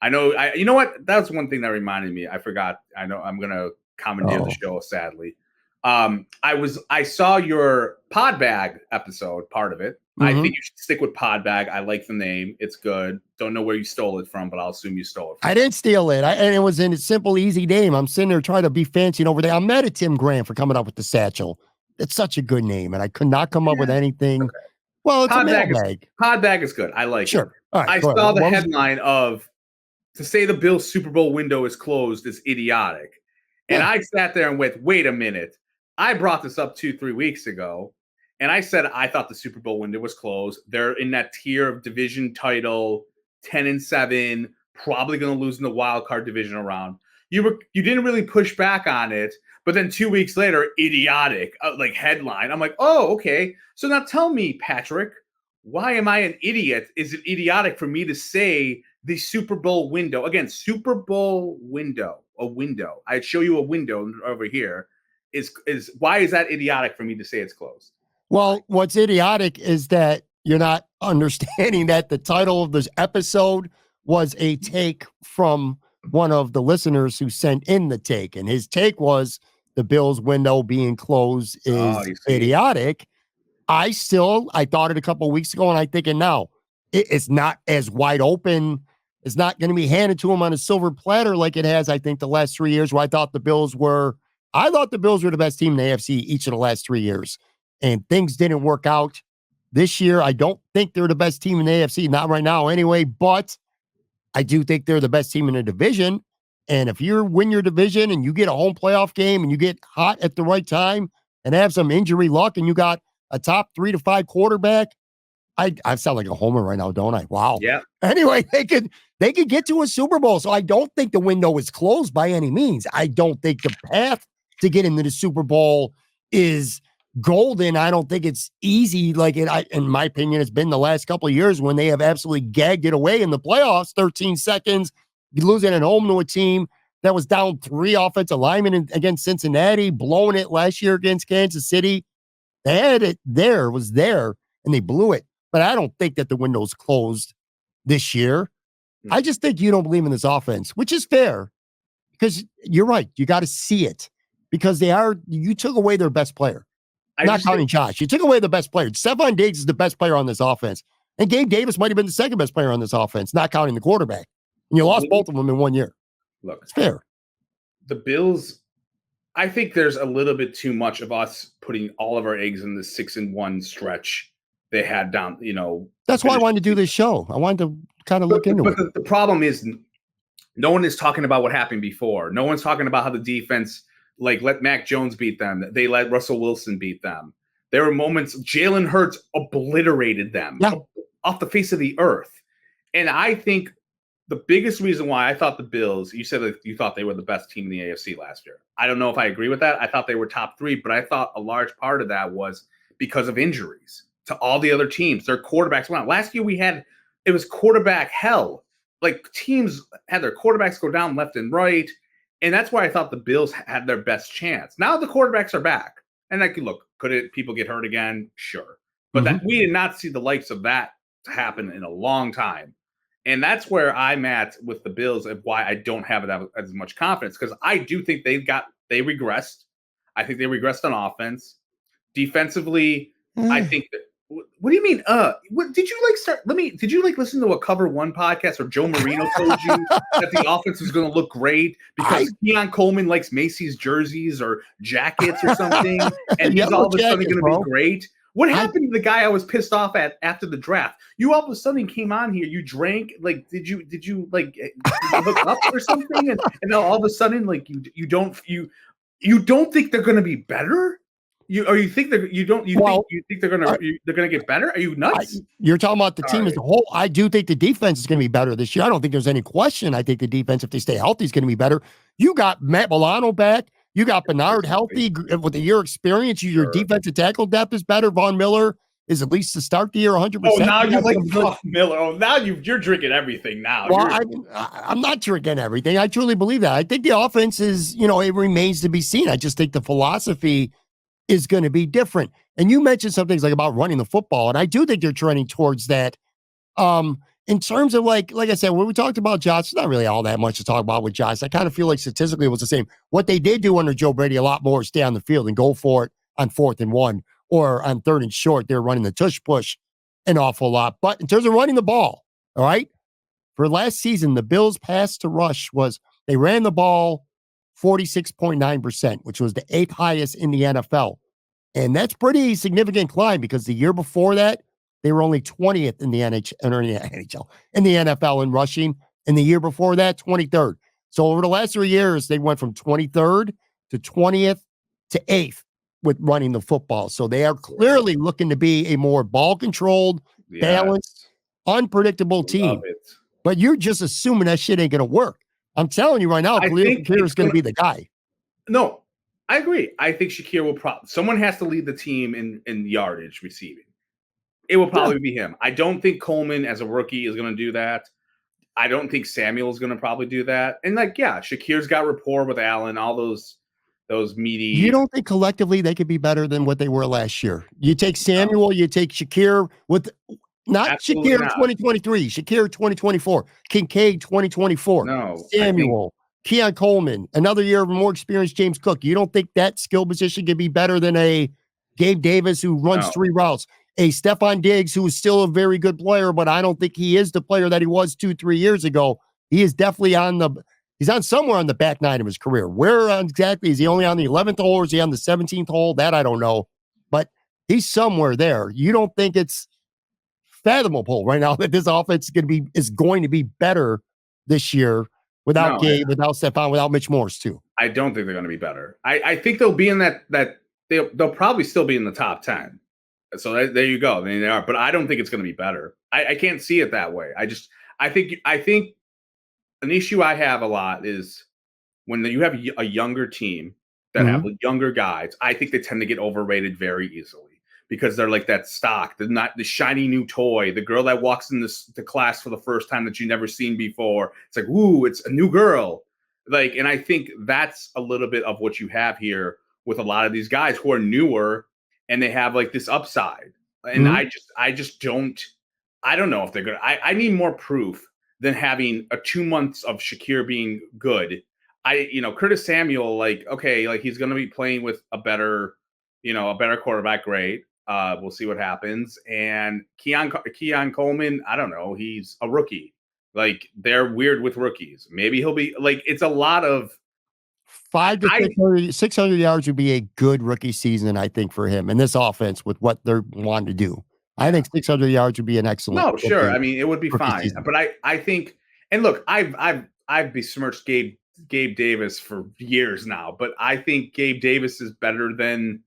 C: I know. You know what? That's one thing that reminded me. I forgot. I know I'm gonna commandeer the show, sadly. I saw your Podbag episode, part of it. Mm-hmm. I think you should stick with Podbag. I like the name. It's good. Don't know where you stole it from, but I'll assume you stole it from.
B: I didn't steal it. And it was in a simple, easy name. I'm sitting there trying to be fancy over there. I'm mad at Tim Grant for coming up with the Satchel. It's such a good name, and I could not come up with anything. Okay. Well, it's Podbag a mailbag.
C: Podbag is good. I like
B: it. All right,
C: I saw the headline of, to say the Bills Super Bowl window is closed is idiotic. And I sat there and went, wait a minute. I brought this up 2-3 weeks ago, and I said I thought the Super Bowl window was closed. They're in that tier of division title, 10-7, probably going to lose in the wild card divisional round. You didn't really push back on it, but then 2 weeks later, idiotic, like headline. I'm like, oh, okay. So now tell me, Patrick, why am I an idiot? Is it idiotic for me to say the Super Bowl window? Again, Super Bowl window, a window. I'd show you a window over here. Is why is that idiotic for me to say it's closed?
B: Well, what's idiotic is that you're not understanding that the title of this episode was a take from one of the listeners who sent in the take, and his take was the Bills window being closed is idiotic. I thought it a couple of weeks ago, and I'm thinking now it's not as wide open. It's not going to be handed to him on a silver platter like it has, I think, the last 3 years, where I thought the Bills were the best team in the AFC each of the last 3 years, and things didn't work out. This year, I don't think they're the best team in the AFC, not right now anyway, but I do think they're the best team in the division. And if you win your division and you get a home playoff game and you get hot at the right time and have some injury luck and you got a top 3 to 5 quarterback, I sound like a homer right now, don't I? Wow.
C: Yeah.
B: Anyway, they could get to a Super Bowl. So I don't think the window is closed by any means. I don't think the path to get into the Super Bowl is golden. I don't think it's easy. Like in my opinion, it's been the last couple of years when they have absolutely gagged it away in the playoffs. 13 seconds, you losing at home to a team that was down 3 offensive linemen against Cincinnati, blowing it last year against Kansas City. They had it there, was there, and they blew it. But I don't think that the window's closed this year. I just think you don't believe in this offense, which is fair because you're right. You got to see it because you took away their best player. Not counting Josh. You took away the best player. Stephon Diggs is the best player on this offense. And Gabe Davis might have been the second best player on this offense, not counting the quarterback. And you lost both of them in 1 year.
C: Look,
B: it's fair.
C: The Bills, I think there's a little bit too much of us putting all of our eggs in the 6-1 stretch they had down,
B: That's why I wanted to do this show. I wanted to kind of look into it.
C: But the problem is no one is talking about what happened before. No one's talking about how the defense let Mac Jones beat them. They let Russell Wilson beat them. There were moments Jalen Hurts obliterated them off the face of the earth. And I think the biggest reason why I thought the Bills, you said that you thought they were the best team in the AFC last year. I don't know if I agree with that. I thought they were top 3, but I thought a large part of that was because of injuries to all the other teams. Their quarterbacks went out. Last year it was quarterback hell. Teams had their quarterbacks go down left and right. And that's why I thought the Bills had their best chance. Now the quarterbacks are back. And could people get hurt again? Sure. But we did not see the likes of that happen in a long time. And that's where I'm at with the Bills and why I don't have as much confidence. Because I do think they regressed. I think they regressed on offense. Defensively, I think that. What do you mean? What did you start? Did you listen to a Cover One podcast where Joe Marino told you that the offense was going to look great because Keon Coleman likes Macy's jerseys or jackets or something, and he's all of a sudden going to be great? What happened to the guy I was pissed off at after the draft? You all of a sudden came on here, you drank, did you hook up or something? And now all of a sudden, you don't think they're going to be better? You think they're gonna get better? Are you nuts?
B: You're talking about the team as a whole. I do think the defense is going to be better this year. I don't think there's any question. I think the defense, if they stay healthy, is going to be better. You got Matt Milano back. You got Bernard healthy with a year experience. Your defensive tackle depth is better. Von Miller is at least to start the year 100%.
C: Oh, now you like Von Miller. Oh, now you're drinking everything now.
B: Well, I'm not drinking everything. I truly believe that. I think the offense is, it remains to be seen. I just think the philosophy is going to be different. And you mentioned some things about running the football, and I do think they're trending towards that. In terms of like I said, when we talked about Josh, it's not really all that much to talk about with Josh. I kind of feel like statistically it was the same. What they did do under Joe Brady a lot more is stay on the field and go for it on 4th and 1 or on 3rd and short. They're running the tush push an awful lot. But in terms of running the ball, all right, for last season, the Bills' pass to rush they ran the ball 46.9%, which was the 8th highest in the NFL. And that's pretty significant climb because the year before that, they were only 20th in the in the NFL in rushing. And the year before that, 23rd. So over the last 3 years, they went from 23rd to 20th to 8th with running the football. So they are clearly looking to be a more ball-controlled, balanced, unpredictable team. But you're just assuming that shit ain't going to work. I'm telling you right now, Shakir is going to be the guy.
C: No, I agree. I think Shakir will someone has to lead the team in yardage receiving. It will probably be him. I don't think Coleman as a rookie is going to do that. I don't think Samuel's going to probably do that. And Shakir's got rapport with Allen, all those meaty.
B: You don't think collectively they could be better than what they were last year? You take Samuel, you take Shakir with Shakir 2023, Shakir 2024, Kincaid 2024, Samuel, Keon Coleman, another year of more experienced James Cook. You don't think that skill position could be better than a Gabe Davis who runs 3 routes? A Stephon Diggs, who is still a very good player, but I don't think he is the player that he was 2-3 years ago. He is definitely he's on somewhere on the back 9 of his career. Where exactly? Is he only on the 11th hole or is he on the 17th hole? That I don't know. But he's somewhere there. You don't think it's fathomable right now that this offense is going to be better this year without Gabe, without Stephon, without Mitch Morse too?
C: I don't think they're going to be better. I think they'll be in that they'll probably still be in the top 10. So there you go. I mean, they are, but I don't think it's going to be better. I can't see it that way. I think an issue I have a lot is when you have a younger team that have younger guys, I think they tend to get overrated very easily because they're like that stock. They're not the shiny new toy, the girl that walks in the class for the first time that you never seen before. It's like, ooh, it's a new girl. Like, and I think that's a little bit of what you have here with a lot of these guys who are newer and they have like this upside. And I don't know if they're good. I need more proof than having a 2 months of Shakir being good. Curtis Samuel, like, okay, like he's going to be playing with a better quarterback. Great. We'll see what happens. And Keon Coleman, I don't know. He's a rookie. Like, they're weird with rookies. Maybe he'll be like, it's a lot of
B: 600 yards would be a good rookie season, I think, for him in this offense with what they're wanting to do. I think 600 yards would be an excellent.
C: No, sure. I mean, it would be fine. Season. But I think, and look, I've besmirched Gabe Davis for years now, but I think Gabe Davis is better than.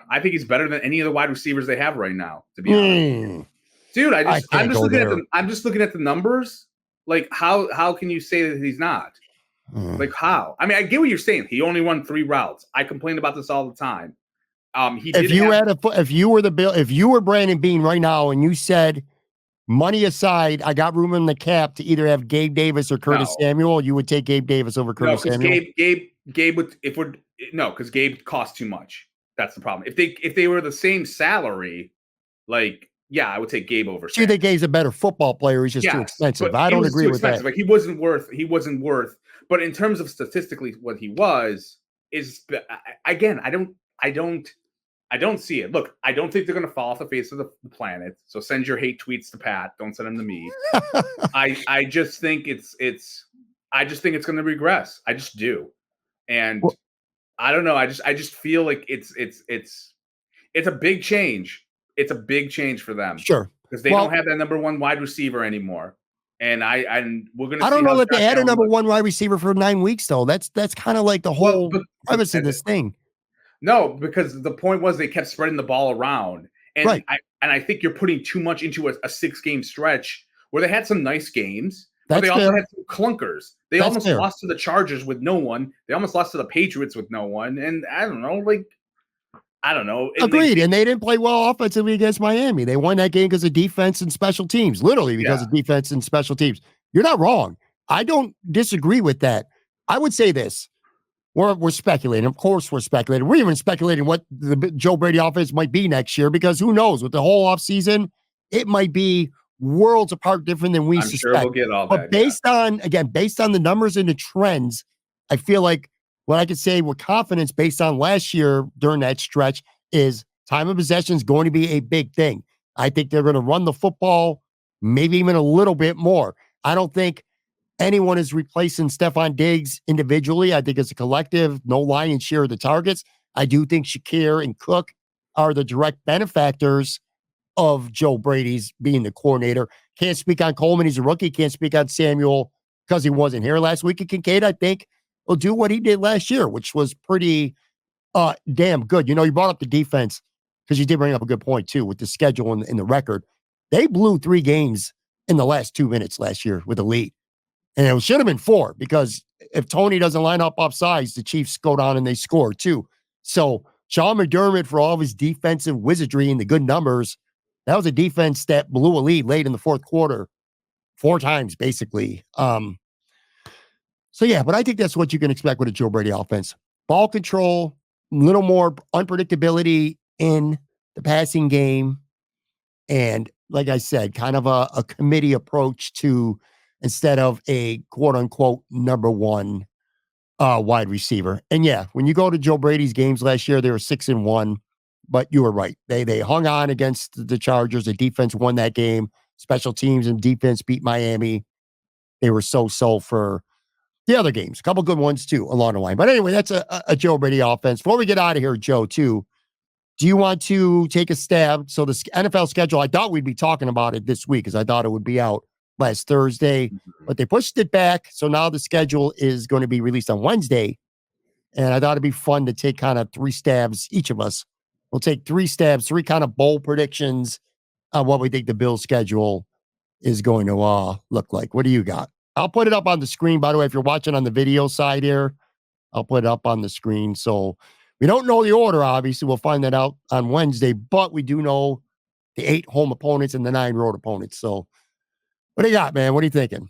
C: I think he's better than any of the wide receivers they have right now. To be honest, dude, I'm just looking at the numbers. Like, how can you say that he's not? Like, how? I mean, I get what you're saying. He only run 3 routes. I complain about this all the time. If you were Brandon Beane right now and you said, money aside, I got room in the cap to either have Gabe Davis or Curtis Samuel, you would take Gabe Davis over Curtis Samuel? Gabe would, because Gabe costs too much. That's the problem. If they were the same salary, like, yeah, I would take Gabe over.
B: You think Gabe's a better football player? He's just too expensive. I don't agree with that.
C: Like, he wasn't worth. But in terms of statistically, what he was is, again, I don't see it. Look, I don't think they're going to fall off the face of the planet. So send your hate tweets to Pat. Don't send them to me. I just think it's going to regress. I just do. And I don't know. I just feel like it's a big change. It's a big change for them.
B: Sure.
C: Because they don't have that number 1 wide receiver anymore. And we're going to see.
B: I don't know that they had a number 1 wide receiver for 9 weeks, though. That's kind of like the whole premise of this thing.
C: No, because the point was they kept spreading the ball around. And I think you're putting too much into a 6-game stretch where they had some nice games, but they also had some clunkers. They almost lost to the Chargers with no one. They almost lost to the Patriots with no one. And I don't know.
B: Agreed. And they didn't play well offensively against Miami. They won that game because of defense and special teams, literally because of defense and special teams. You're not wrong. I don't disagree with that. I would say this. We're speculating. Of course, we're speculating. We're even speculating what the Joe Brady offense might be next year, because who knows? With the whole offseason, it might be worlds apart different than we suspect.
C: Sure we'll get all
B: but based on the numbers and the trends, I feel like what I could say with confidence based on last year during that stretch is time of possession is going to be a big thing. I think they're going to run the football maybe even a little bit more. I don't think anyone is replacing Stephon Diggs individually. I think it's a collective, no lion's share of the targets. I do think Shakir and Cook are the direct benefactors of Joe Brady's being the coordinator. Can't speak on Coleman. He's a rookie. Can't speak on Samuel because he wasn't here last week. And Kincaid, I think, will do what he did last year, which was pretty damn good. You brought up the defense because you did bring up a good point, too, with the schedule and the record. They blew 3 games in the last 2 minutes last year with a lead. And it should have been 4, because if Tony doesn't line up offsides, the Chiefs go down and they score too. So Sean McDermott, for all of his defensive wizardry and the good numbers, that was a defense that blew a lead late in the 4th quarter 4 times, basically. So yeah, but I think that's what you can expect with a Joe Brady offense. Ball control, a little more unpredictability in the passing game. And like I said, kind of a committee approach to, instead of a quote unquote number 1 wide receiver. And yeah, when you go to Joe Brady's games last year, they were 6-1, but you were right. They hung on against the Chargers. The defense won that game. Special teams and defense beat Miami. They were so for the other games. A couple good ones too along the line. But anyway, that's a Joe Brady offense. Before we get out of here, Joe, too, do you want to take a stab? So the NFL schedule, I thought we'd be talking about it this week because I thought it would be out last Thursday, but they pushed it back. So now the schedule is going to be released on Wednesday. And I thought it'd be fun to take kind of 3 stabs. Each of us will take 3 stabs, 3 kind of bold predictions on what we think the Bills schedule is going to look like. What do you got? I'll put it up on the screen, by the way, if you're watching on the video side here. I'll put it up on the screen. So we don't know the order, obviously. We'll find that out on Wednesday, but we do know the 8 home opponents and the 9 road opponents. So what do you got, man? What are you thinking?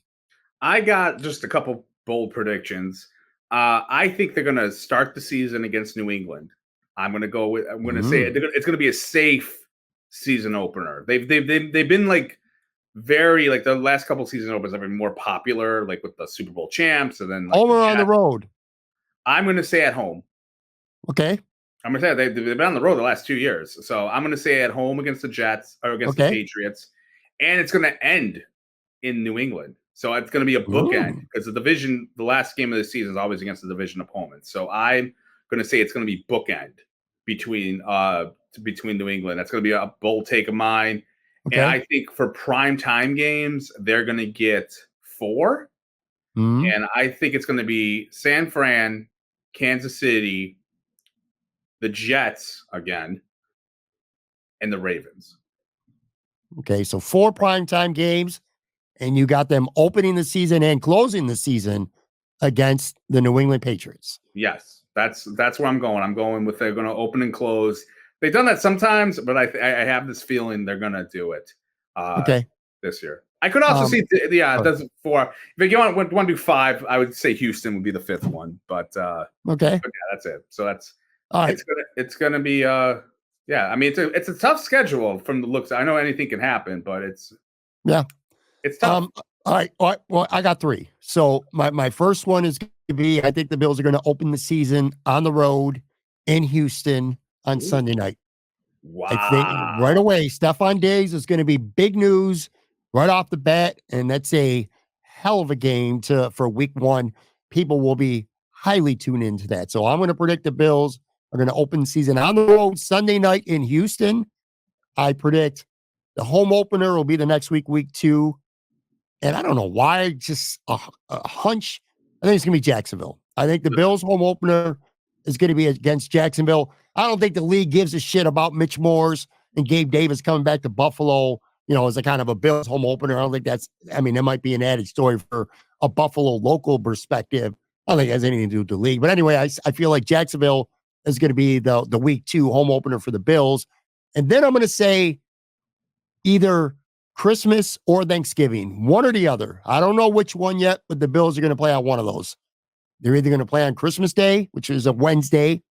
C: I got just a couple bold predictions. I think they're going to start the season against New England. I'm going to say it's going to be a safe season opener. They've been like very like the last couple season openers have been more popular, like with the Super Bowl champs, and then like
B: home or on the road.
C: I'm going to say at home.
B: Okay.
C: I'm going to say they've been on the road the last 2 years, so I'm going to say at home against the Jets or against the Patriots, and it's going to end in New England. So it's going to be a bookend because the last game of the season is always against the division opponent. So I'm going to say it's going to be bookend between New England. That's going to be a bold take of mine. Okay. And I think for prime time games, they're going to get 4. And I think it's going to be San Fran, Kansas City, the Jets again, and the Ravens.
B: Okay, so 4 primetime games, and you got them opening the season and closing the season against the New England Patriots.
C: Yes, that's where I'm going. I'm going with they're going to open and close. They've done that sometimes, but I have this feeling they're going to do it this year. I could also see it does 4. If you want to do 5, I would say Houston would be the 5th one. But but yeah, that's it. So that's all right. It's gonna be I mean it's a tough schedule from the looks. I know anything can happen, but it's tough.
B: All right. Well, I got 3. So my first one is going to be I think the Bills are going to open the season on the road in Houston on Sunday night.
C: Wow.
B: I think right away, Stephon Diggs is going to be big news right off the bat, and that's a hell of a game for week 1. People will be highly tuned into that. So I'm going to predict the Bills are going to open the season on the road Sunday night in Houston. I predict the home opener will be the next week, week 2. And I don't know why, just a hunch. I think it's going to be Jacksonville. I think the Bills' home opener is going to be against Jacksonville. I don't think the league gives a shit about Mitch Morse and Gabe Davis coming back to Buffalo, as a kind of a Bills home opener. I don't think that might be an added story for a Buffalo local perspective. I don't think it has anything to do with the league. But anyway, I feel like Jacksonville is going to be the week 2 home opener for the Bills. And then I'm going to say either Christmas or Thanksgiving, one or the other. I don't know which one yet, but the Bills are going to play on one of those. They're either going to play on Christmas Day, which is a Wednesday,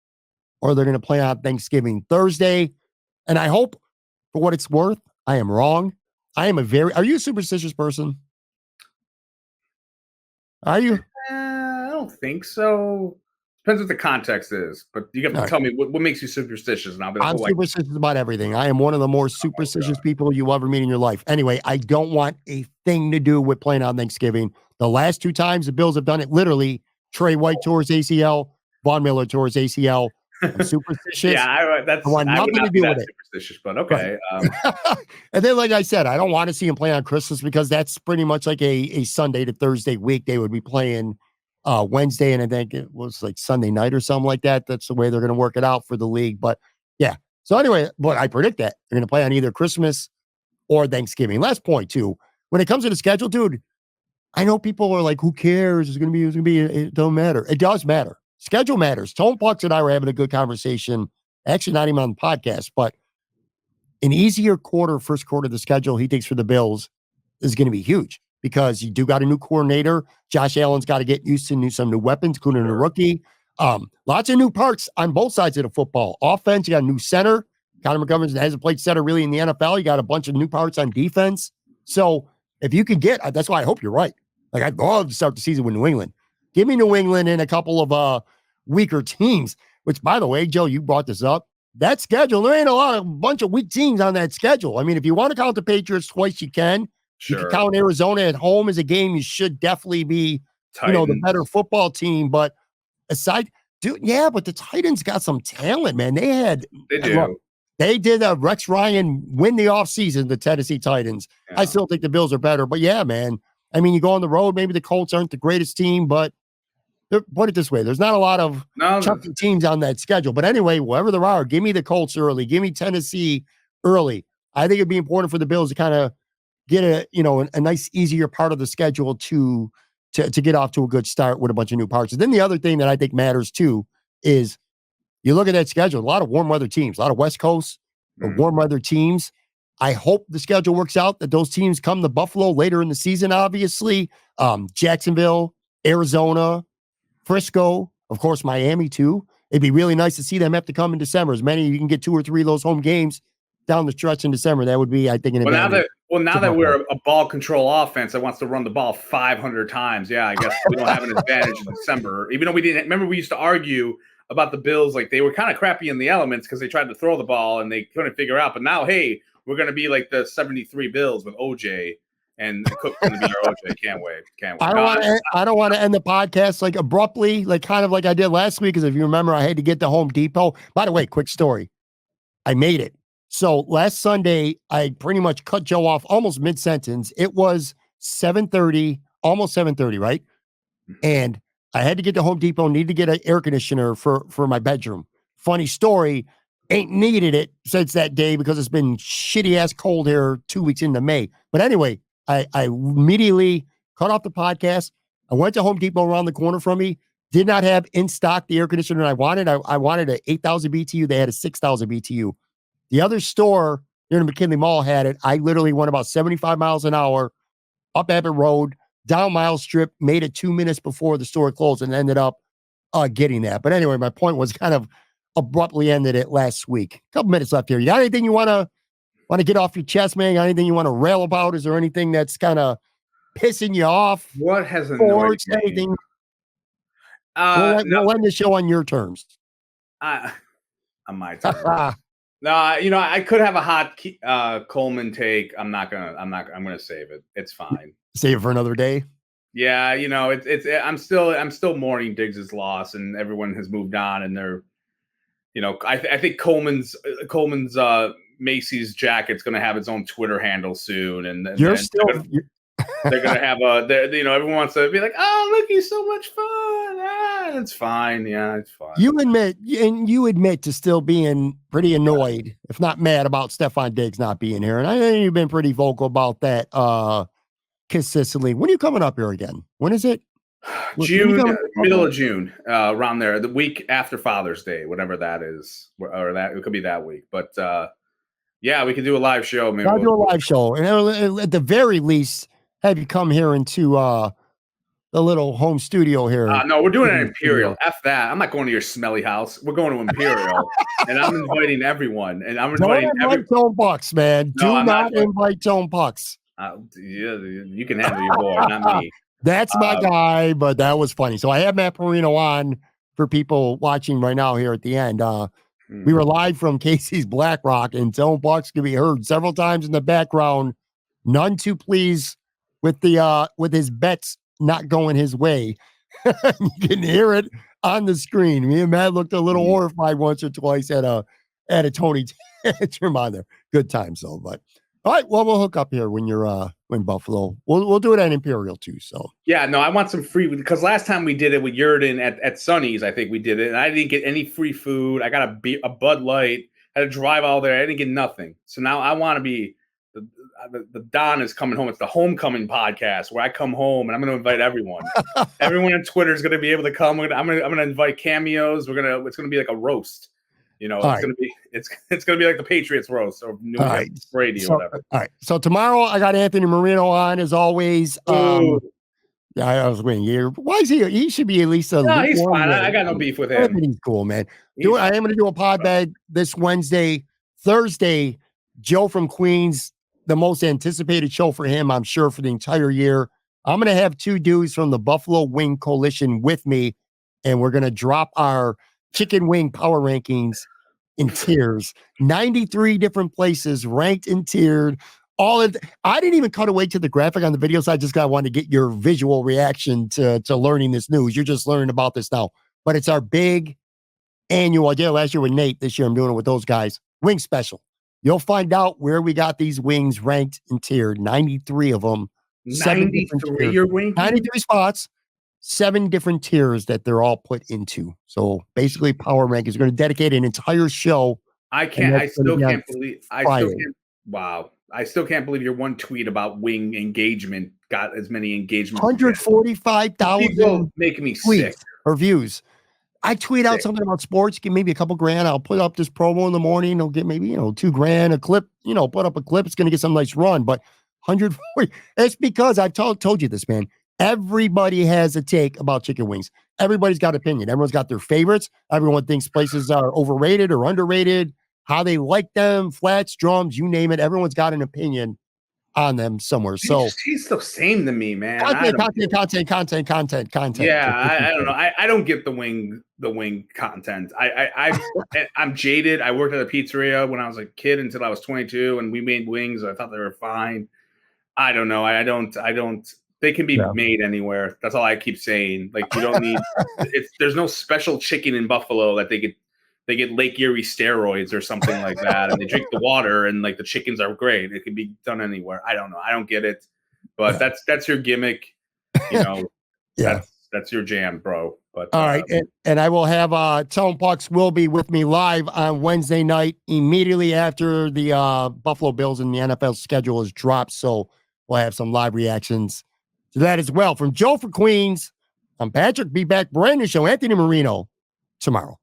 B: or they're going to play on Thanksgiving Thursday. And I hope, for what it's worth, I am wrong. Are you a superstitious person? Are you?
C: I don't think so. Depends what the context is, but you have to tell me what makes you superstitious. And I'll be like,
B: I'm superstitious about everything. I am one of the more superstitious people you ever meet in your life. Anyway, I don't want a thing to do with playing on Thanksgiving. The last 2 times the Bills have done it, literally, Trey White tore his ACL, Von Miller tore his ACL. I'm superstitious.
C: I want nothing to do with it. Superstitious, but okay.
B: Right. And then, like I said, I don't want to see him play on Christmas because that's pretty much like a Sunday to Thursday week. They would be playing Wednesday, and I think it was like Sunday night or something like that. That's the way they're going to work it out for the league. But yeah. So anyway, but I predict that they're going to play on either Christmas or Thanksgiving. Last point too, when it comes to the schedule, dude, I know people are like, who cares? It's going to be, it don't matter. It does matter. Schedule matters. Tone Pucks and I were having a good conversation. Actually, not even on the podcast, but an easier first quarter of the schedule he thinks for the Bills is going to be huge because you do got a new coordinator. Josh Allen's got to get used to some new weapons, including a rookie. Lots of new parts on both sides of the football. Offense, you got a new center. Connor McGovern hasn't played center really in the NFL. You got a bunch of new parts on defense. So if you can that's why I hope you're right. Like, I'd love to start the season with New England. Give me New England and a couple of weaker teams, which, by the way, Joe, you brought this up. That schedule, there ain't a bunch of weak teams on that schedule. I mean, if you want to count the Patriots twice, you can. Sure. You can count Arizona at home as a game. You should definitely be, the better football team. But but the Titans got some talent, man. They do. They did Rex Ryan win the offseason, the Tennessee Titans. Yeah. I still think the Bills are better. But yeah, man. I mean, you go on the road, maybe the Colts aren't the greatest team, but put it this way, there's not a lot of chunky teams on that schedule. But anyway, whoever there are, give me the Colts early. Give me Tennessee early. I think it'd be important for the Bills to kind of get a nice, easier part of the schedule to to get off to a good start with a bunch of new parts. And then the other thing that I think matters too is you look at that schedule, a lot of warm weather teams, a lot of West Coast warm weather teams. I hope the schedule works out that those teams come to Buffalo later in the season, obviously. Jacksonville, Arizona, Frisco, of course, Miami too. It'd be really nice to see them have to come in December. As many, you can get 2 or 3 of those home games down the stretch in December. That would be, I think, an advantage.
C: Now that we're a ball control offense that wants to run the ball 500 times, yeah, I guess we don't have an advantage in December. Even though we didn't, remember we used to argue about the Bills, like they were kind of crappy in the elements because they tried to throw the ball and they couldn't figure out. But now, hey, we're going to be like the 73 Bills with OJ. And Cook's going to be our OJ. Can't wait.
B: I don't want to end the podcast like abruptly, like kind of like I did last week. Because if you remember, I had to get to Home Depot. By the way, quick story. I made it. So last Sunday, I pretty much cut Joe off almost mid-sentence. It was 7:30, almost 7:30, right? And I had to get to Home Depot, needed to get an air conditioner for my bedroom. Funny story, ain't needed it since that day because it's been shitty-ass cold here 2 weeks into May. But anyway, I immediately cut off the podcast. I went to Home Depot around the corner from me. Did not have in stock the air conditioner I wanted. I wanted an 8,000 BTU. They had a 6,000 BTU. The other store near the McKinley Mall had it. I literally went about 75 miles an hour up Abbott Road, down Miles Strip, made it 2 minutes before the store closed and ended up getting that. But anyway, my point was kind of abruptly ended it last week. A couple minutes left here. You got anything you want to get off your chest, man? Got anything you want to rail about? Is there anything that's kind of pissing you off?
C: What has annoyed
B: anything? We'll end the show on your terms.
C: On my terms. No, I could have a hot Coleman take. I'm gonna save it. It's fine.
B: Save it for another day.
C: Yeah, I'm still mourning Diggs' loss, and everyone has moved on, and they're, I think Coleman's Macy's jacket's gonna have its own Twitter handle soon, and they're gonna have everyone wants to be like, oh, look, he's so much fun. It's fine. Yeah, it's fine.
B: You admit to still being pretty annoyed, if not mad, about Stefon Diggs not being here. And I know you've been pretty vocal about that consistently. When are you coming up here again? When is it?
C: June, middle of June, around there, the week after Father's Day, whatever that is, or that it could be that week. But yeah, we could do a live show. Maybe
B: I'll do a live show, and at the very least, have you come here into the little home studio here.
C: No, we're doing an Imperial. F that. I'm not going to your smelly house. We're going to Imperial, and I'm inviting everyone. And I'm inviting
B: everyone. Tone Bucks, man. Do not invite Tone Bucks.
C: Yeah, you can handle your boy, not me.
B: That's my guy, but that was funny. So I have Matt Perino on for people watching right now here at the end. We were live from Casey's Black Rock, and Tone Bucks can be heard several times in the background. None too pleased with his bets not going his way. You can hear it on the screen. Me and Matt looked a little horrified once or twice at a Tony trim on there. Good times though. But all right, well, we'll hook up here when you're in Buffalo. We'll do it at Imperial too. So
C: yeah, no, I want some free, because last time we did it with Yurden at Sonny's, I think we did it, and I didn't get any free food. I got a Bud Light. I had to drive all there. I didn't get nothing. So now I want to be. The Don is coming home. It's the homecoming podcast where I come home and I'm going to invite everyone. Everyone on Twitter is going to be able to come. I'm going to invite cameos. It's going to be like a roast. It's going to be like the Patriots roast or New England Brady or whatever.
B: All right. So tomorrow I got Anthony Marino on as always. Yeah, I was waiting. Why is he? He should be at least a.
C: No, he's fine. I got no beef with him.
B: He's cool, man. I am going to do a pod bag this Wednesday. Thursday, Joe from Queens. The most anticipated show for him, I'm sure, for the entire year. I'm going to have 2 dudes from the Buffalo Wing Coalition with me, and we're going to drop our chicken wing power rankings in tiers. 93 different places ranked and tiered. I didn't even cut away to the graphic on the videos. I just wanted to get your visual reaction to learning this news. You're just learning about this now. But it's our big annual. I did it last year with Nate. This year I'm doing it with those guys. Wing special. You'll find out where we got these wings ranked and tiered. 93 of them.
C: 93 your wing?
B: 93 spots. 7 different tiers that they're all put into. So basically, Power Rankings are going to dedicate an entire show.
C: Wow. I still can't believe your one tweet about wing engagement got as many engagements.
B: 145,000
C: people making me sick
B: tweets or views. I tweet out something about sports, get maybe a couple grand. I'll put up this promo in the morning. I'll get maybe, $2,000 a clip, put up a clip. It's going to get some nice run, but 140. It's because I've told you this, man. Everybody has a take about chicken wings. Everybody's got opinion. Everyone's got their favorites. Everyone thinks places are overrated or underrated, how they like them, flats, drums, you name it. Everyone's got an opinion on them somewhere. So
C: it tastes the same to me, man.
B: Content.
C: Yeah, I don't know. I don't get the wing content. I'm jaded. I worked at a pizzeria when I was a kid until I was 22, and we made wings. I thought they were fine. I don't know. I don't. They can be made anywhere. That's all I keep saying. Like, you don't need. There's no special chicken in Buffalo that they get Lake Erie steroids or something like that, and they drink the water, and like the chickens are great. It can be done anywhere. I don't know. I don't get it, but that's your gimmick. That's your jam, bro. But
B: all right, and I will have Tone Pucks will be with me live on Wednesday night immediately after the Buffalo Bills and the NFL schedule is dropped. So we'll have some live reactions to that as well. From Joe for Queens, I'm Patrick. Be back, brand new show, Anthony Marino, tomorrow.